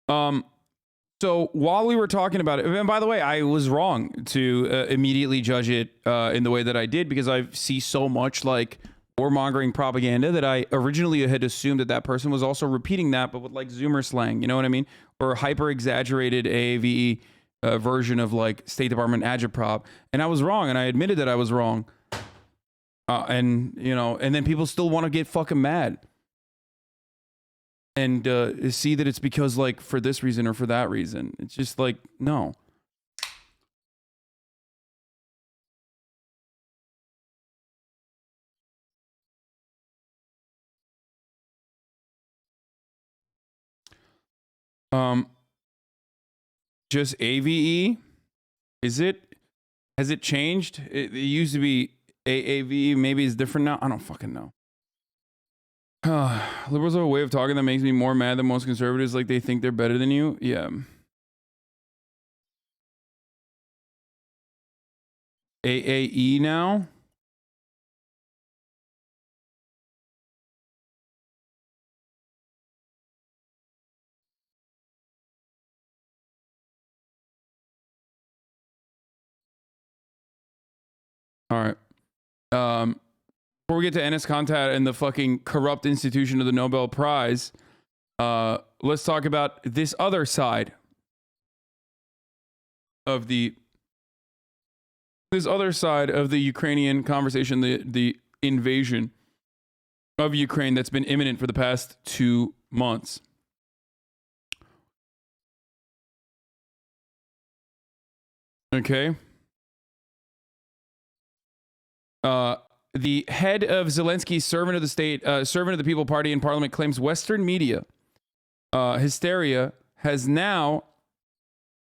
So while we were talking about it, and by the way, I was wrong to immediately judge it in the way that I did, because I see so much like warmongering propaganda that I originally had assumed that person was also repeating that, but with like Zoomer slang, you know what I mean? Or hyper exaggerated AAVE version of like State Department agitprop. And I was wrong, and I admitted that I was wrong. And you know, and then people still want to get fucking mad. And see that it's because like for this reason or for that reason. It's just like, no. Just AVE? Is it? Has it changed? It used to be AAVE. Maybe it's different now. I don't fucking know. Liberals have a way of talking that makes me more mad than most conservatives. Like they think they're better than you. Yeah. AAE now? All right. Before we get to Enes Kanter and the fucking corrupt institution of the Nobel Prize, let's talk about this other side of the Ukrainian conversation, the invasion of Ukraine that's been imminent for the past 2 months. Okay. The head of Zelensky's servant of the state, servant of the people party in parliament claims Western media hysteria has now...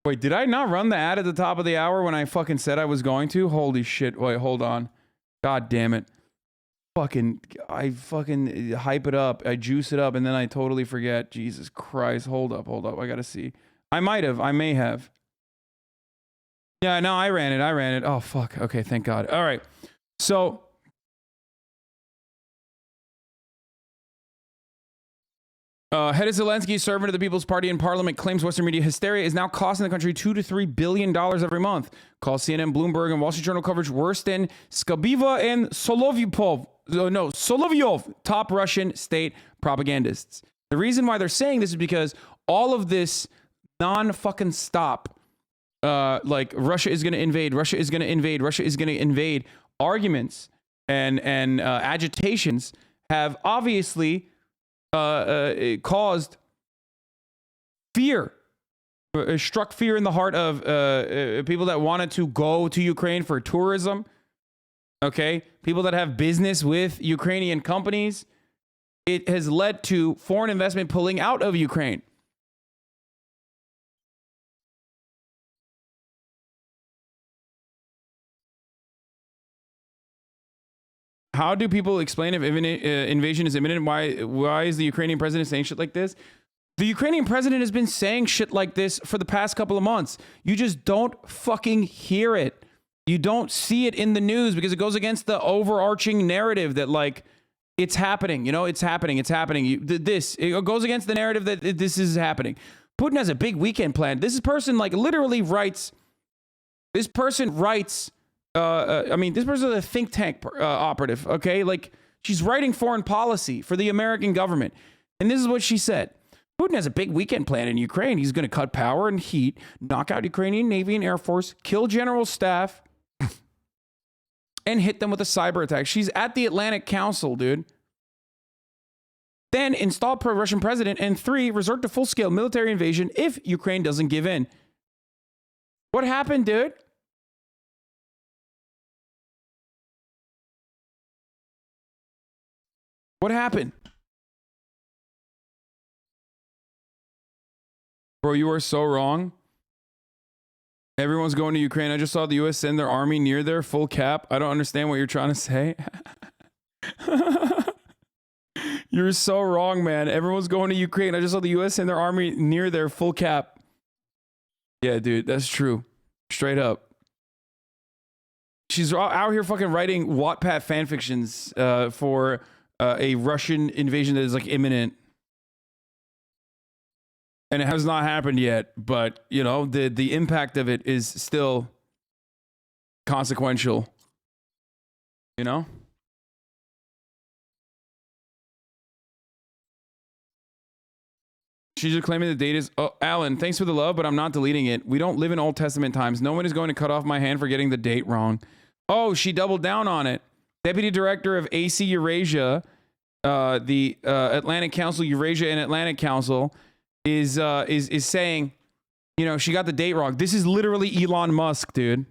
Wait, did I not run the ad at the top of the hour when I fucking said I was going to? Holy shit. Wait, hold on. God damn it. I fucking hype it up. I juice it up and then I totally forget. Jesus Christ. Hold up. I gotta see. I may have. Yeah, no, I ran it. Oh, fuck. Okay, thank God. All right. So... head of Zelensky, servant of the People's Party in Parliament, claims Western media hysteria is now costing the country $2 to $3 billion every month. Calls CNN, Bloomberg, and Wall Street Journal coverage worse than Skabiva and Solovyov, top Russian state propagandists. The reason why they're saying this is because all of this non-fucking stop, like Russia is going to invade, Russia is going to invade, Russia is going to invade arguments and agitations have obviously it caused fear, struck fear in the heart of people that wanted to go to Ukraine for tourism. Okay, people that have business with Ukrainian companies. It has led to foreign investment pulling out of Ukraine. how do people explain if invasion is imminent? Why is the Ukrainian president saying shit like this? The Ukrainian president has been saying shit like this for the past couple of months. You just don't fucking hear it. You don't see it in the news because it goes against the overarching narrative that, like, it's happening. You know, it's happening. It's happening. It goes against the narrative that this is happening. Putin has a big weekend plan. This person, like, literally writes. This person writes. I mean, this person is a think tank operative. Okay, like, she's writing foreign policy for the American government, and this is what she said. Putin has a big weekend plan in Ukraine. He's going to cut power and heat, knock out Ukrainian Navy and Air Force, kill general staff, and hit them with a cyber attack. She's at the Atlantic Council, dude. Then install pro-Russian president, and 3, resort to full-scale military invasion if Ukraine doesn't give in. What happened, dude? What happened? Bro, you are so wrong. Everyone's going to Ukraine. I just saw the U.S. send their army near their full cap. I don't understand what you're trying to say. You're so wrong, man. Everyone's going to Ukraine. I just saw the U.S. send their army near their full cap. Yeah, dude, that's true. Straight up. She's out here fucking writing Wattpad fanfictions for a Russian invasion that is, like, imminent. And it has not happened yet, but, you know, the impact of it is still consequential. You know? She's just claiming the date is... Oh, Alan, thanks for the love, but I'm not deleting it. We don't live in Old Testament times. No one is going to cut off my hand for getting the date wrong. Oh, she doubled down on it. Deputy Director of AC Eurasia, the Atlantic Council, Eurasia and Atlantic Council... is saying, you know, she got the date wrong. This is literally Elon Musk, dude.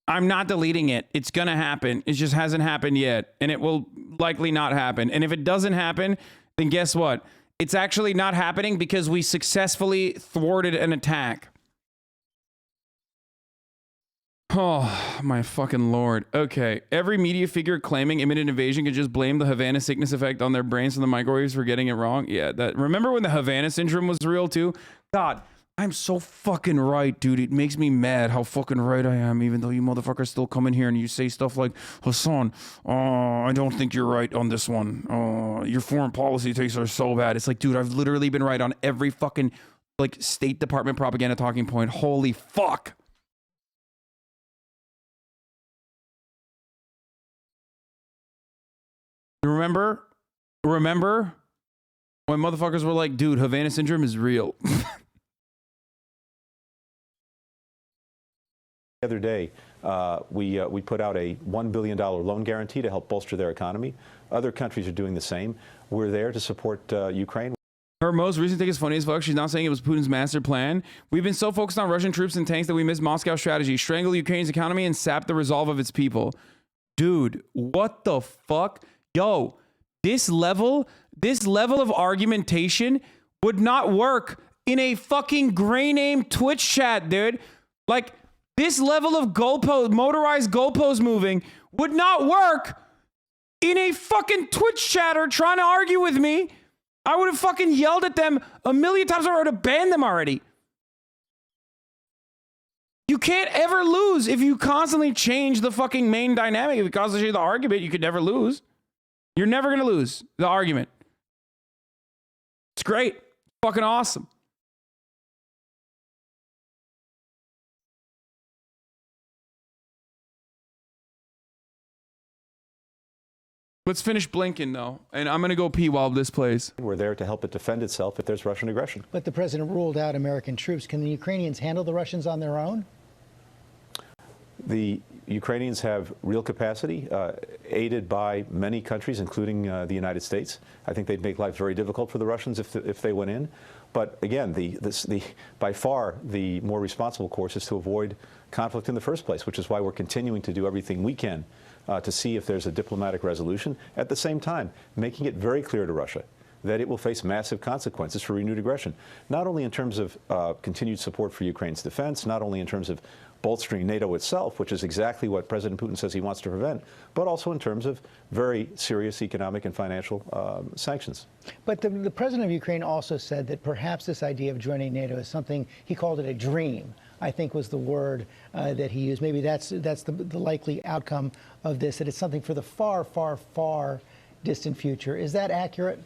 I'm not deleting it. It's going to happen. It just hasn't happened yet. And it will likely not happen. And if it doesn't happen, then guess what? It's actually not happening because we successfully thwarted an attack. Oh, my fucking Lord. Okay. Every media figure claiming imminent invasion could just blame the Havana sickness effect on their brains from the microwaves for getting it wrong. Yeah, that. Remember when the Havana syndrome was real too? God, I'm so fucking right, dude. It makes me mad how fucking right I am, even though you motherfuckers still come in here and you say stuff like, Hasan, I don't think you're right on this one. Your foreign policy takes are so bad. It's like, dude, I've literally been right on every fucking, like, State Department propaganda talking point. Holy fuck. Remember when motherfuckers were like, dude, Havana syndrome is real. The other day, we put out a $1 billion loan guarantee to help bolster their economy. Other countries are doing the same. We're there to support Ukraine. Her most recent thing is funny as fuck. She's not saying it was Putin's master plan. We've been so focused on Russian troops and tanks that we missed Moscow's strategy. Strangle Ukraine's economy and sap the resolve of its people. Dude, what the fuck? Yo, this level of argumentation would not work in a fucking gray name Twitch chat, dude. Like, this level of motorized goalpost moving would not work in a fucking Twitch chatter trying to argue with me. I would have fucking yelled at them a million times. I would have banned them already. You can't ever lose if you constantly change the fucking main dynamic. If you constantly change the argument, you could never lose. You're never going to lose the argument. It's great. Fucking awesome. Let's finish blinking, though, and I'm going to go pee while this plays. We're there to help it defend itself if there's Russian aggression. But the president ruled out American troops. Can the Ukrainians handle the Russians on their own? The Ukrainians have real capacity, aided by many countries, including the United States. I think they'd make life very difficult for the Russians if they went in. But again, by far the more responsible course is to avoid conflict in the first place, which is why we're continuing to do everything we can to see if there's a diplomatic resolution. At the same time, making it very clear to Russia that it will face massive consequences for renewed aggression, not only in terms of continued support for Ukraine's defense, not only in terms of bolstering NATO itself, which is exactly what President Putin says he wants to prevent, but also in terms of very serious economic and financial sanctions. But the president of Ukraine also said that perhaps this idea of joining NATO is something, he called it a dream, I think was the word that he used. Maybe that's the likely outcome of this, that it's something for the far, far, far distant future. Is that accurate?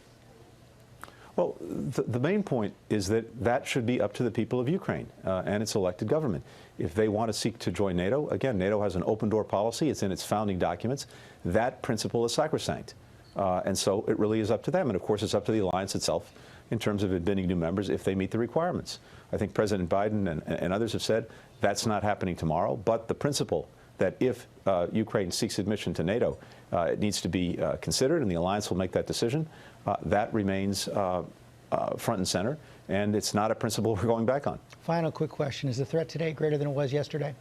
Well, the main point is that that should be up to the people of Ukraine and its elected government. If they want to seek to join NATO, again, NATO has an open door policy. It's in its founding documents. That principle is sacrosanct. And so it really is up to them. And of course, it's up to the alliance itself in terms of admitting new members if they meet the requirements. I think President Biden and others have said that's not happening tomorrow. But the principle that if Ukraine seeks admission to NATO, it needs to be considered, and the alliance will make that decision. That remains front and center, and it's not a principle we're going back on. Final quick question. Is the threat today greater than it was yesterday?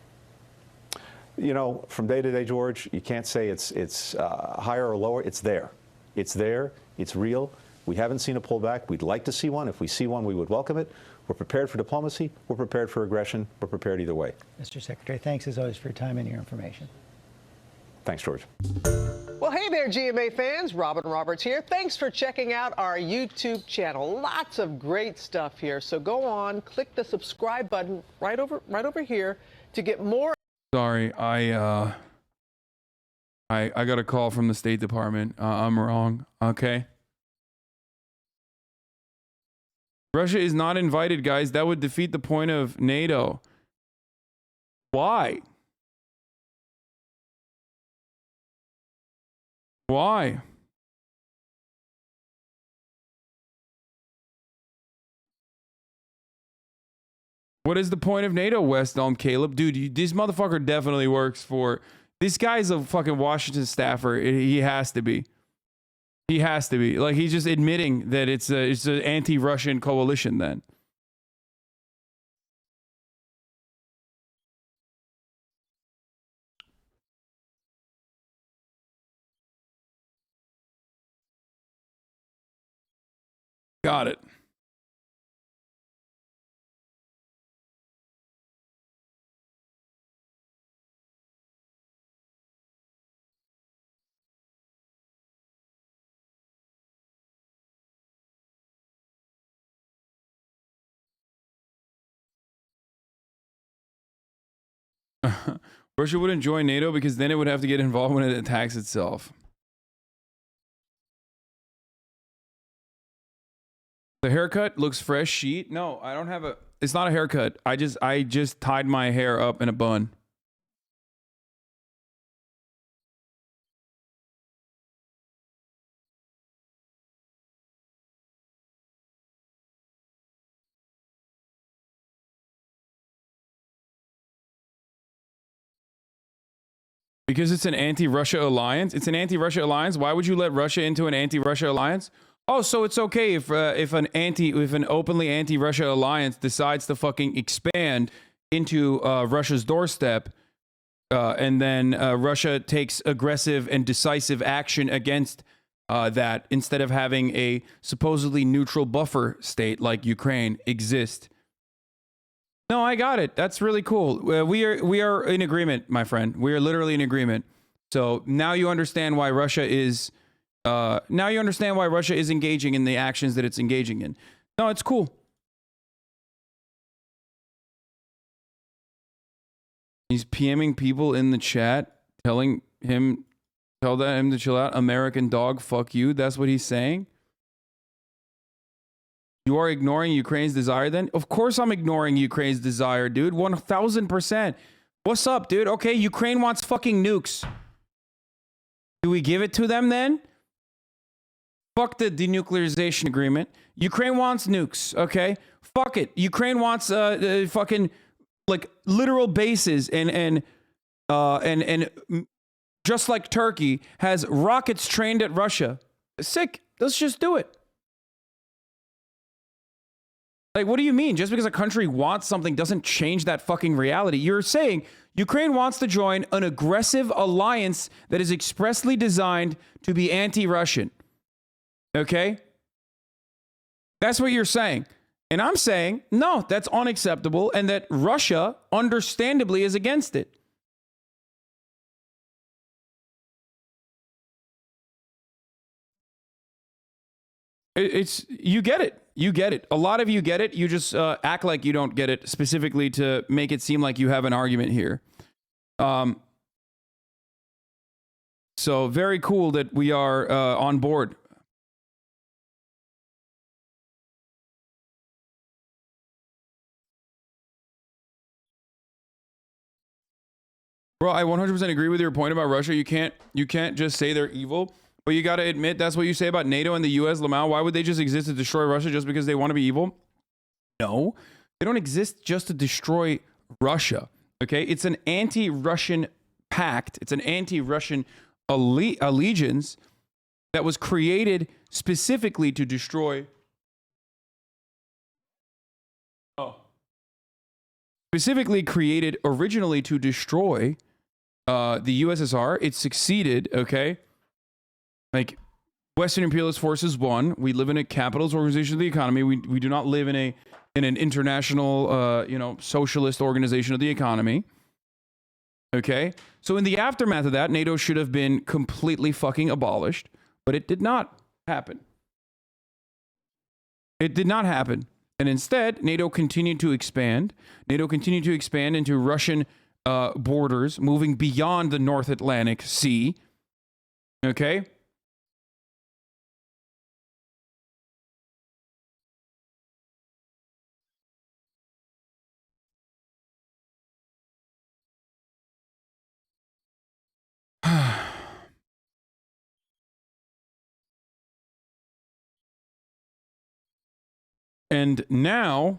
You know, from day to day, George, you can't say it's higher or lower. It's there. It's there. It's real. We haven't seen a pullback. We'd like to see one. If we see one, we would welcome it. We're prepared for diplomacy. We're prepared for aggression. We're prepared either way. Mr. Secretary, thanks as always for your time and your information. Thanks, George. Well, hey there, GMA fans. Robin Roberts here. Thanks for checking out our YouTube channel. Lots of great stuff here. So go on, click the subscribe button right over here to get more. Sorry, I got a call from the State Department. I'm wrong. Okay. Russia is not invited, guys. That would defeat the point of NATO. Why? Why? What is the point of NATO, West Elm Caleb? Dude, this motherfucker definitely works for... This guy's a fucking Washington staffer. He has to be. He has to be. Like, he's just admitting that it's an anti-Russian coalition then. Got it. Russia wouldn't join NATO because then it would have to get involved when it attacks itself. The haircut looks fresh. Sheet? No, I don't have a... It's not a haircut. I just tied my hair up in a bun. Because it's an anti-Russia alliance? It's an anti-Russia alliance? Why would you let Russia into an anti-Russia alliance? Oh, so it's okay if an openly anti-Russia alliance decides to fucking expand into Russia's doorstep, and then Russia takes aggressive and decisive action against that instead of having a supposedly neutral buffer state like Ukraine exist. No, I got it. That's really cool. We are in agreement, my friend. We are literally in agreement. So now you understand why Russia is engaging in the actions that it's engaging in. No, it's cool. He's PMing people in the chat, tell him to chill out. American dog, fuck you. That's what he's saying. You are ignoring Ukraine's desire then? Of course I'm ignoring Ukraine's desire, dude. 1000%. What's up, dude? Okay, Ukraine wants fucking nukes. Do we give it to them then? Fuck the denuclearization agreement. Ukraine wants nukes, okay? Fuck it. Ukraine wants fucking like literal bases and just like Turkey has rockets trained at Russia. Sick. Let's just do it. Like, what do you mean? Just because a country wants something doesn't change that fucking reality. You're saying Ukraine wants to join an aggressive alliance that is expressly designed to be anti-Russian. Okay? That's what you're saying. And I'm saying, no, that's unacceptable, and that Russia, understandably, is against it. You get it. You get it. A lot of you get it. You just act like you don't get it, specifically to make it seem like you have an argument here. So very cool that we are on board. Bro, I 100% agree with your point about Russia. You can't just say they're evil, but you got to admit that's what you say about NATO and the US, Lamau. Why would they just exist to destroy Russia just because they want to be evil? No, they don't exist just to destroy Russia. Okay, it's an anti-Russian pact. It's an anti-Russian allegiance that was created specifically to destroy. Specifically created originally to destroy the USSR. It succeeded, okay? Like, Western imperialist forces won. We live in a capitalist organization of the economy. We do not live in an international, socialist organization of the economy. Okay? So in the aftermath of that, NATO should have been completely fucking abolished, but it did not happen. It did not happen. And instead, NATO continued to expand. NATO continued to expand into Russian borders, moving beyond the North Atlantic Sea. Okay? And now,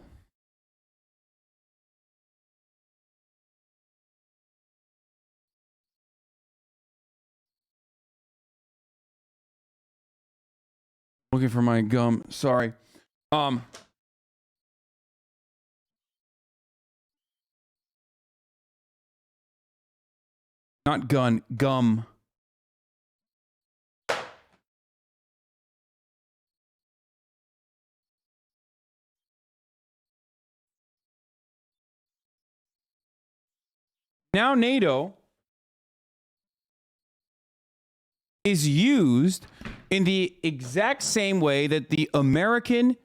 looking for my gum. Sorry. Not gun, gum. Now NATO is used in the exact same way that the American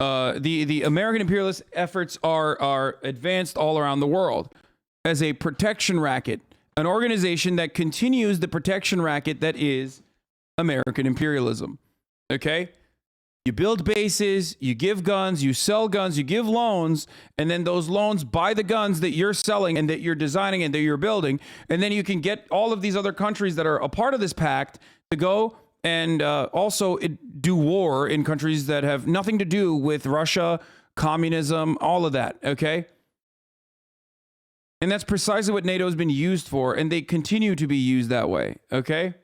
imperialist efforts are advanced all around the world as a protection racket, an organization that continues the protection racket that is American imperialism. Okay? You build bases, you give guns, you sell guns, you give loans, and then those loans buy the guns that you're selling and that you're designing and that you're building. And then you can get all of these other countries that are a part of this pact to go and also do war in countries that have nothing to do with Russia, communism, all of that, okay? And that's precisely what NATO has been used for, and they continue to be used that way, okay?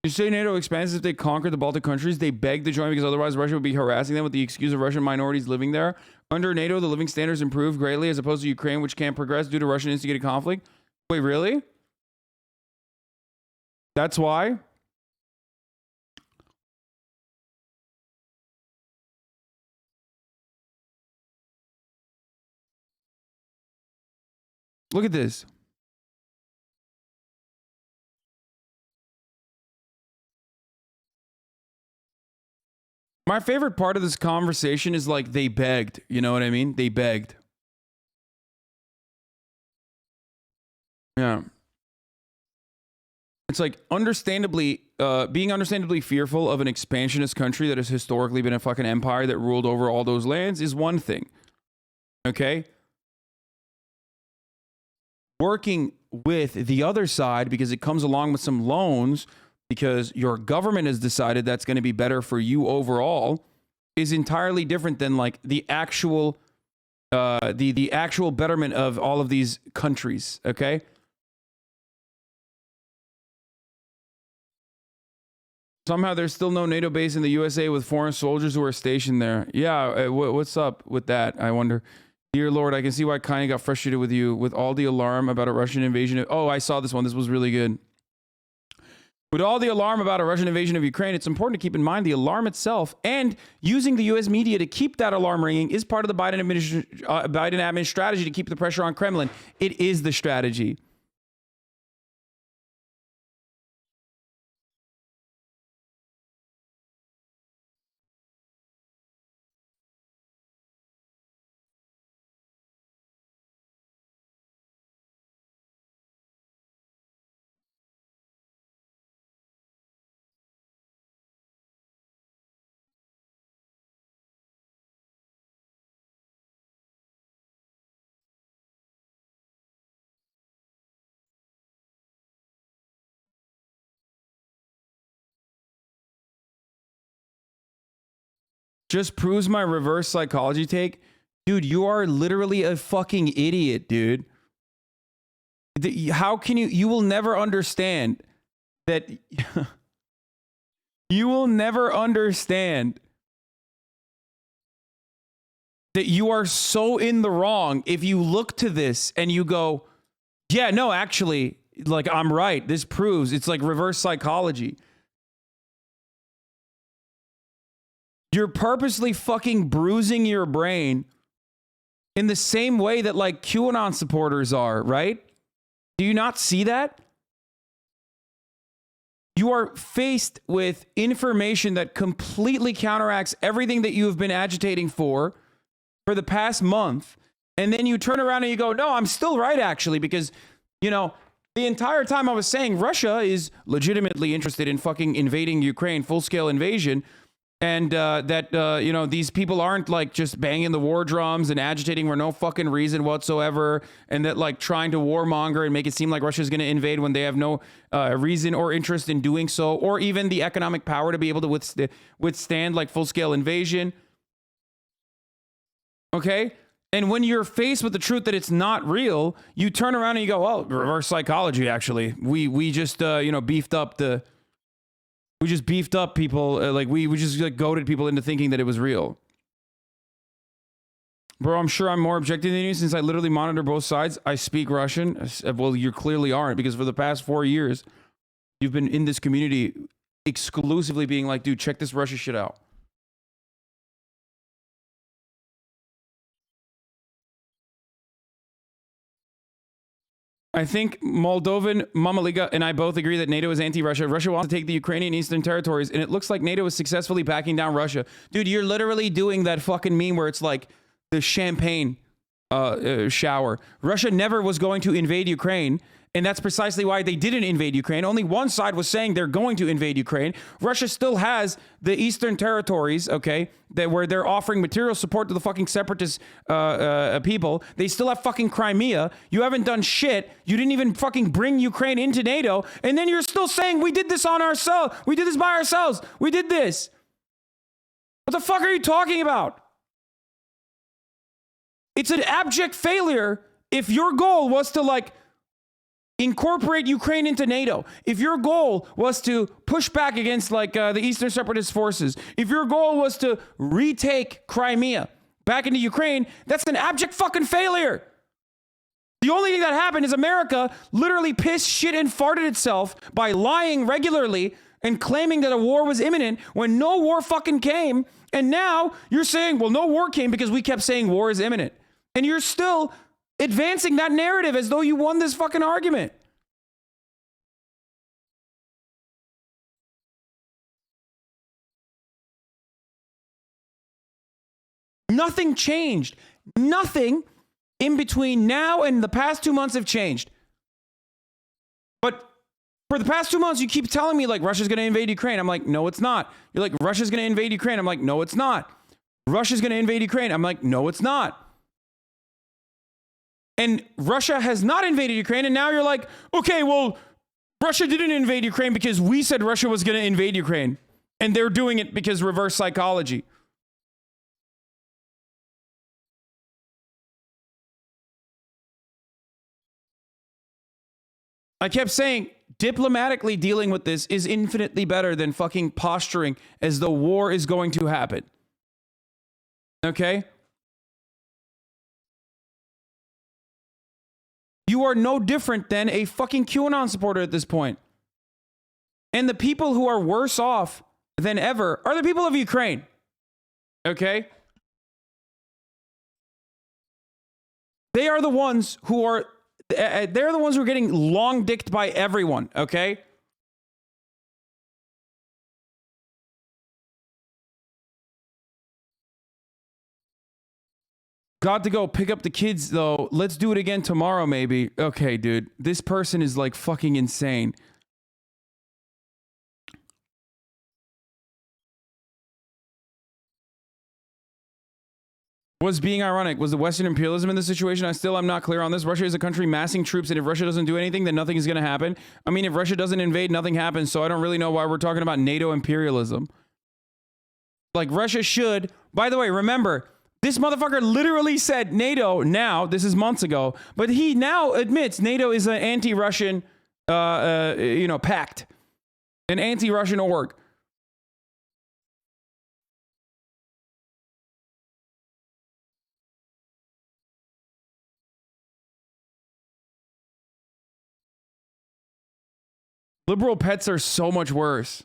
You say NATO expands if they conquer the Baltic countries. They beg to join because otherwise Russia would be harassing them with the excuse of Russian minorities living there. Under NATO, the living standards improve greatly as opposed to Ukraine, which can't progress due to Russian instigated conflict. Wait, really? That's why? Look at this. My favorite part of this conversation is like they begged. You know what I mean? They begged. Yeah. It's like understandably, being understandably fearful of an expansionist country that has historically been a fucking empire that ruled over all those lands is one thing. Okay? Working with the other side because it comes along with some loans because your government has decided that's going to be better for you overall is entirely different than like the actual the actual betterment of all of these countries, okay? Somehow there's still no NATO base in the USA with foreign soldiers who are stationed there. Yeah, what's up with that? I wonder. Dear Lord, I can see why Kanye got frustrated with you with all the alarm about a Russian invasion. Oh, I saw this one. This was really good. With all the alarm about a Russian invasion of Ukraine, it's important to keep in mind the alarm itself and using the U.S. media to keep that alarm ringing is part of the Biden administration strategy to keep the pressure on Kremlin. It is the strategy. Just proves my reverse psychology take. Dude, you are literally a fucking idiot, dude. How can you will never understand that you will never understand that you are so in the wrong if you look to this and you go, yeah, no, actually, like I'm right. This proves it's like reverse psychology. You're purposely fucking bruising your brain in the same way that like QAnon supporters are, right? Do you not see that? You are faced with information that completely counteracts everything that you have been agitating for the past month. And then you turn around and you go, no, I'm still right, actually, because, you know, the entire time I was saying Russia is legitimately interested in fucking invading Ukraine, full-scale invasion. And you know, these people aren't like just banging the war drums and agitating for no fucking reason whatsoever. And that like trying to warmonger and make it seem like Russia's going to invade when they have no reason or interest in doing so, or even the economic power to be able to withstand like full scale invasion. Okay. And when you're faced with the truth that it's not real, you turn around and you go, well, reverse psychology, actually. We just, you know, beefed up people, like we just like goaded people into thinking that it was real. Bro, I'm sure I'm more objective than you since I literally monitor both sides. I speak Russian. Well, you clearly aren't because for the past 4 years, you've been in this community exclusively being like, dude, check this Russia shit out. I think Moldovan Mamaliga and I both agree that NATO is anti-Russia. Russia wants to take the Ukrainian eastern territories, and it looks like NATO is successfully backing down Russia. Dude, you're literally doing that fucking meme where it's like the champagne shower. Russia never was going to invade Ukraine, and that's precisely why they didn't invade Ukraine. Only one side was saying they're going to invade Ukraine. Russia still has the eastern territories, okay, where they're offering material support to the fucking separatist people. They still have fucking Crimea. You haven't done shit. You didn't even fucking bring Ukraine into NATO. And then you're still saying we did this on ourselves. We did this by ourselves. We did this. What the fuck are you talking about? It's an abject failure if your goal was to like incorporate Ukraine into NATO. If your goal was to push back against like the Eastern separatist forces, if your goal was to retake Crimea back into Ukraine, that's an abject fucking failure. The only thing that happened is America literally pissed, shit, and farted itself by lying regularly and claiming that a war was imminent when no war fucking came. And now you're saying, well, no war came because we kept saying war is imminent. And you're still advancing that narrative as though you won this fucking argument. Nothing changed. Nothing in between now and the past 2 months have changed. But for the past 2 months, you keep telling me like Russia's going to invade Ukraine. I'm like, no, it's not. You're like, Russia's going to invade Ukraine. I'm like, no, it's not. Russia's going to invade Ukraine. I'm like, no, it's not. And Russia has not invaded Ukraine. And now you're like, okay, well, Russia didn't invade Ukraine because we said Russia was going to invade Ukraine. And they're doing it because reverse psychology. I kept saying, diplomatically dealing with this is infinitely better than fucking posturing as the war is going to happen. Okay? You are no different than a fucking QAnon supporter at this point. And the people who are worse off than ever are the people of Ukraine. Okay? They are the ones who are getting long dicked by everyone, okay? Got to go pick up the kids though. Let's do it again tomorrow maybe. Okay, dude. This person is like fucking insane. Was being ironic. Was the Western imperialism in this situation? I'm not clear on this. Russia is a country massing troops, and if Russia doesn't do anything, then nothing is going to happen. I mean, if Russia doesn't invade, nothing happens, so I don't really know why we're talking about NATO imperialism. Like, Russia should... By the way, remember, this motherfucker literally said NATO now, this is months ago, but he now admits NATO is an anti-Russian, pact. An anti-Russian org. Liberal pets are so much worse.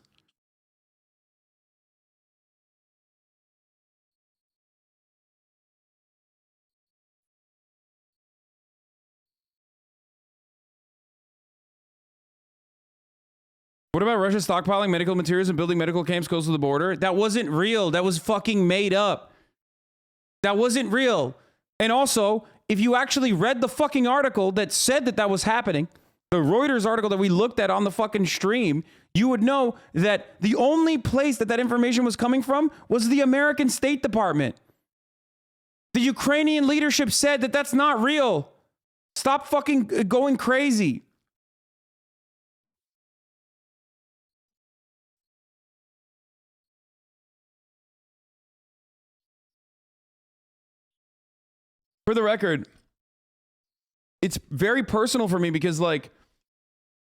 What about Russia stockpiling medical materials and building medical camps close to the border? That wasn't real. That was fucking made up. That wasn't real. And also, if you actually read the fucking article that said that that was happening, the Reuters article that we looked at on the fucking stream, you would know that the only place that that information was coming from was the American State Department. The Ukrainian leadership said that that's not real. Stop fucking going crazy. For the record, it's very personal for me because, like,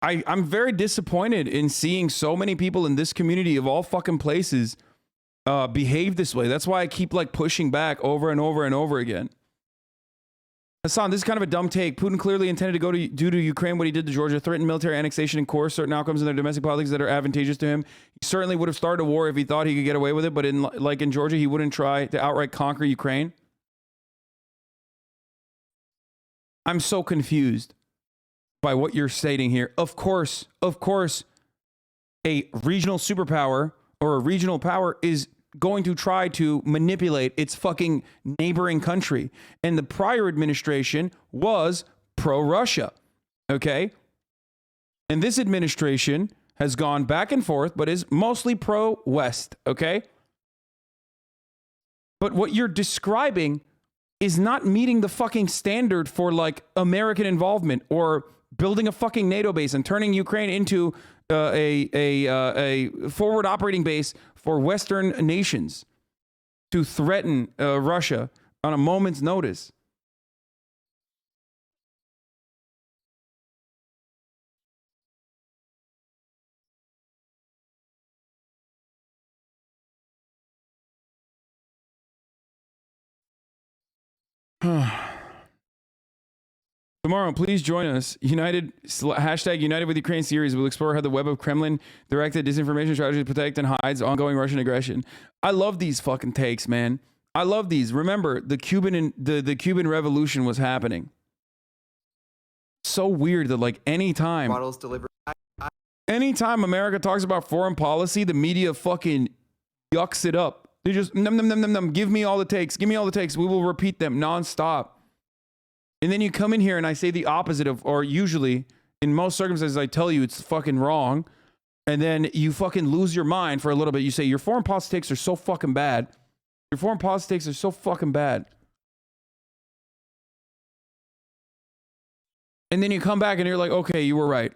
I'm very disappointed in seeing so many people in this community of all fucking places behave this way. That's why I keep, like, pushing back over and over and over again. Hasan, this is kind of a dumb take. Putin clearly intended to do to Ukraine what he did to Georgia, threaten military annexation and coerce certain outcomes in their domestic politics that are advantageous to him. He certainly would have started a war if he thought he could get away with it, but in Georgia, he wouldn't try to outright conquer Ukraine. I'm so confused by what you're stating here. Of course, a regional superpower or a regional power is going to try to manipulate its fucking neighboring country. And the prior administration was pro-Russia, okay? And this administration has gone back and forth, but is mostly pro-West, okay? But what you're describing is not meeting the fucking standard for, like, American involvement or building a fucking NATO base and turning Ukraine into a forward operating base for Western nations to threaten Russia on a moment's notice. Tomorrow, please join us. Hashtag United with Ukraine series. We'll explore how the web of Kremlin directed disinformation strategy protect and hides ongoing Russian aggression. I love these fucking takes, man. I love these. Remember, the Cuban Revolution was happening. So weird that, like, anytime America talks about foreign policy, the media fucking yucks it up. They just give me all the takes. Give me all the takes. We will repeat them nonstop. And then you come in here and I say the opposite of, or usually in most circumstances, I tell you it's fucking wrong. And then you fucking lose your mind for a little bit. You say your foreign policy takes are so fucking bad. Your foreign policy takes are so fucking bad. And then you come back and you're like, okay, you were right.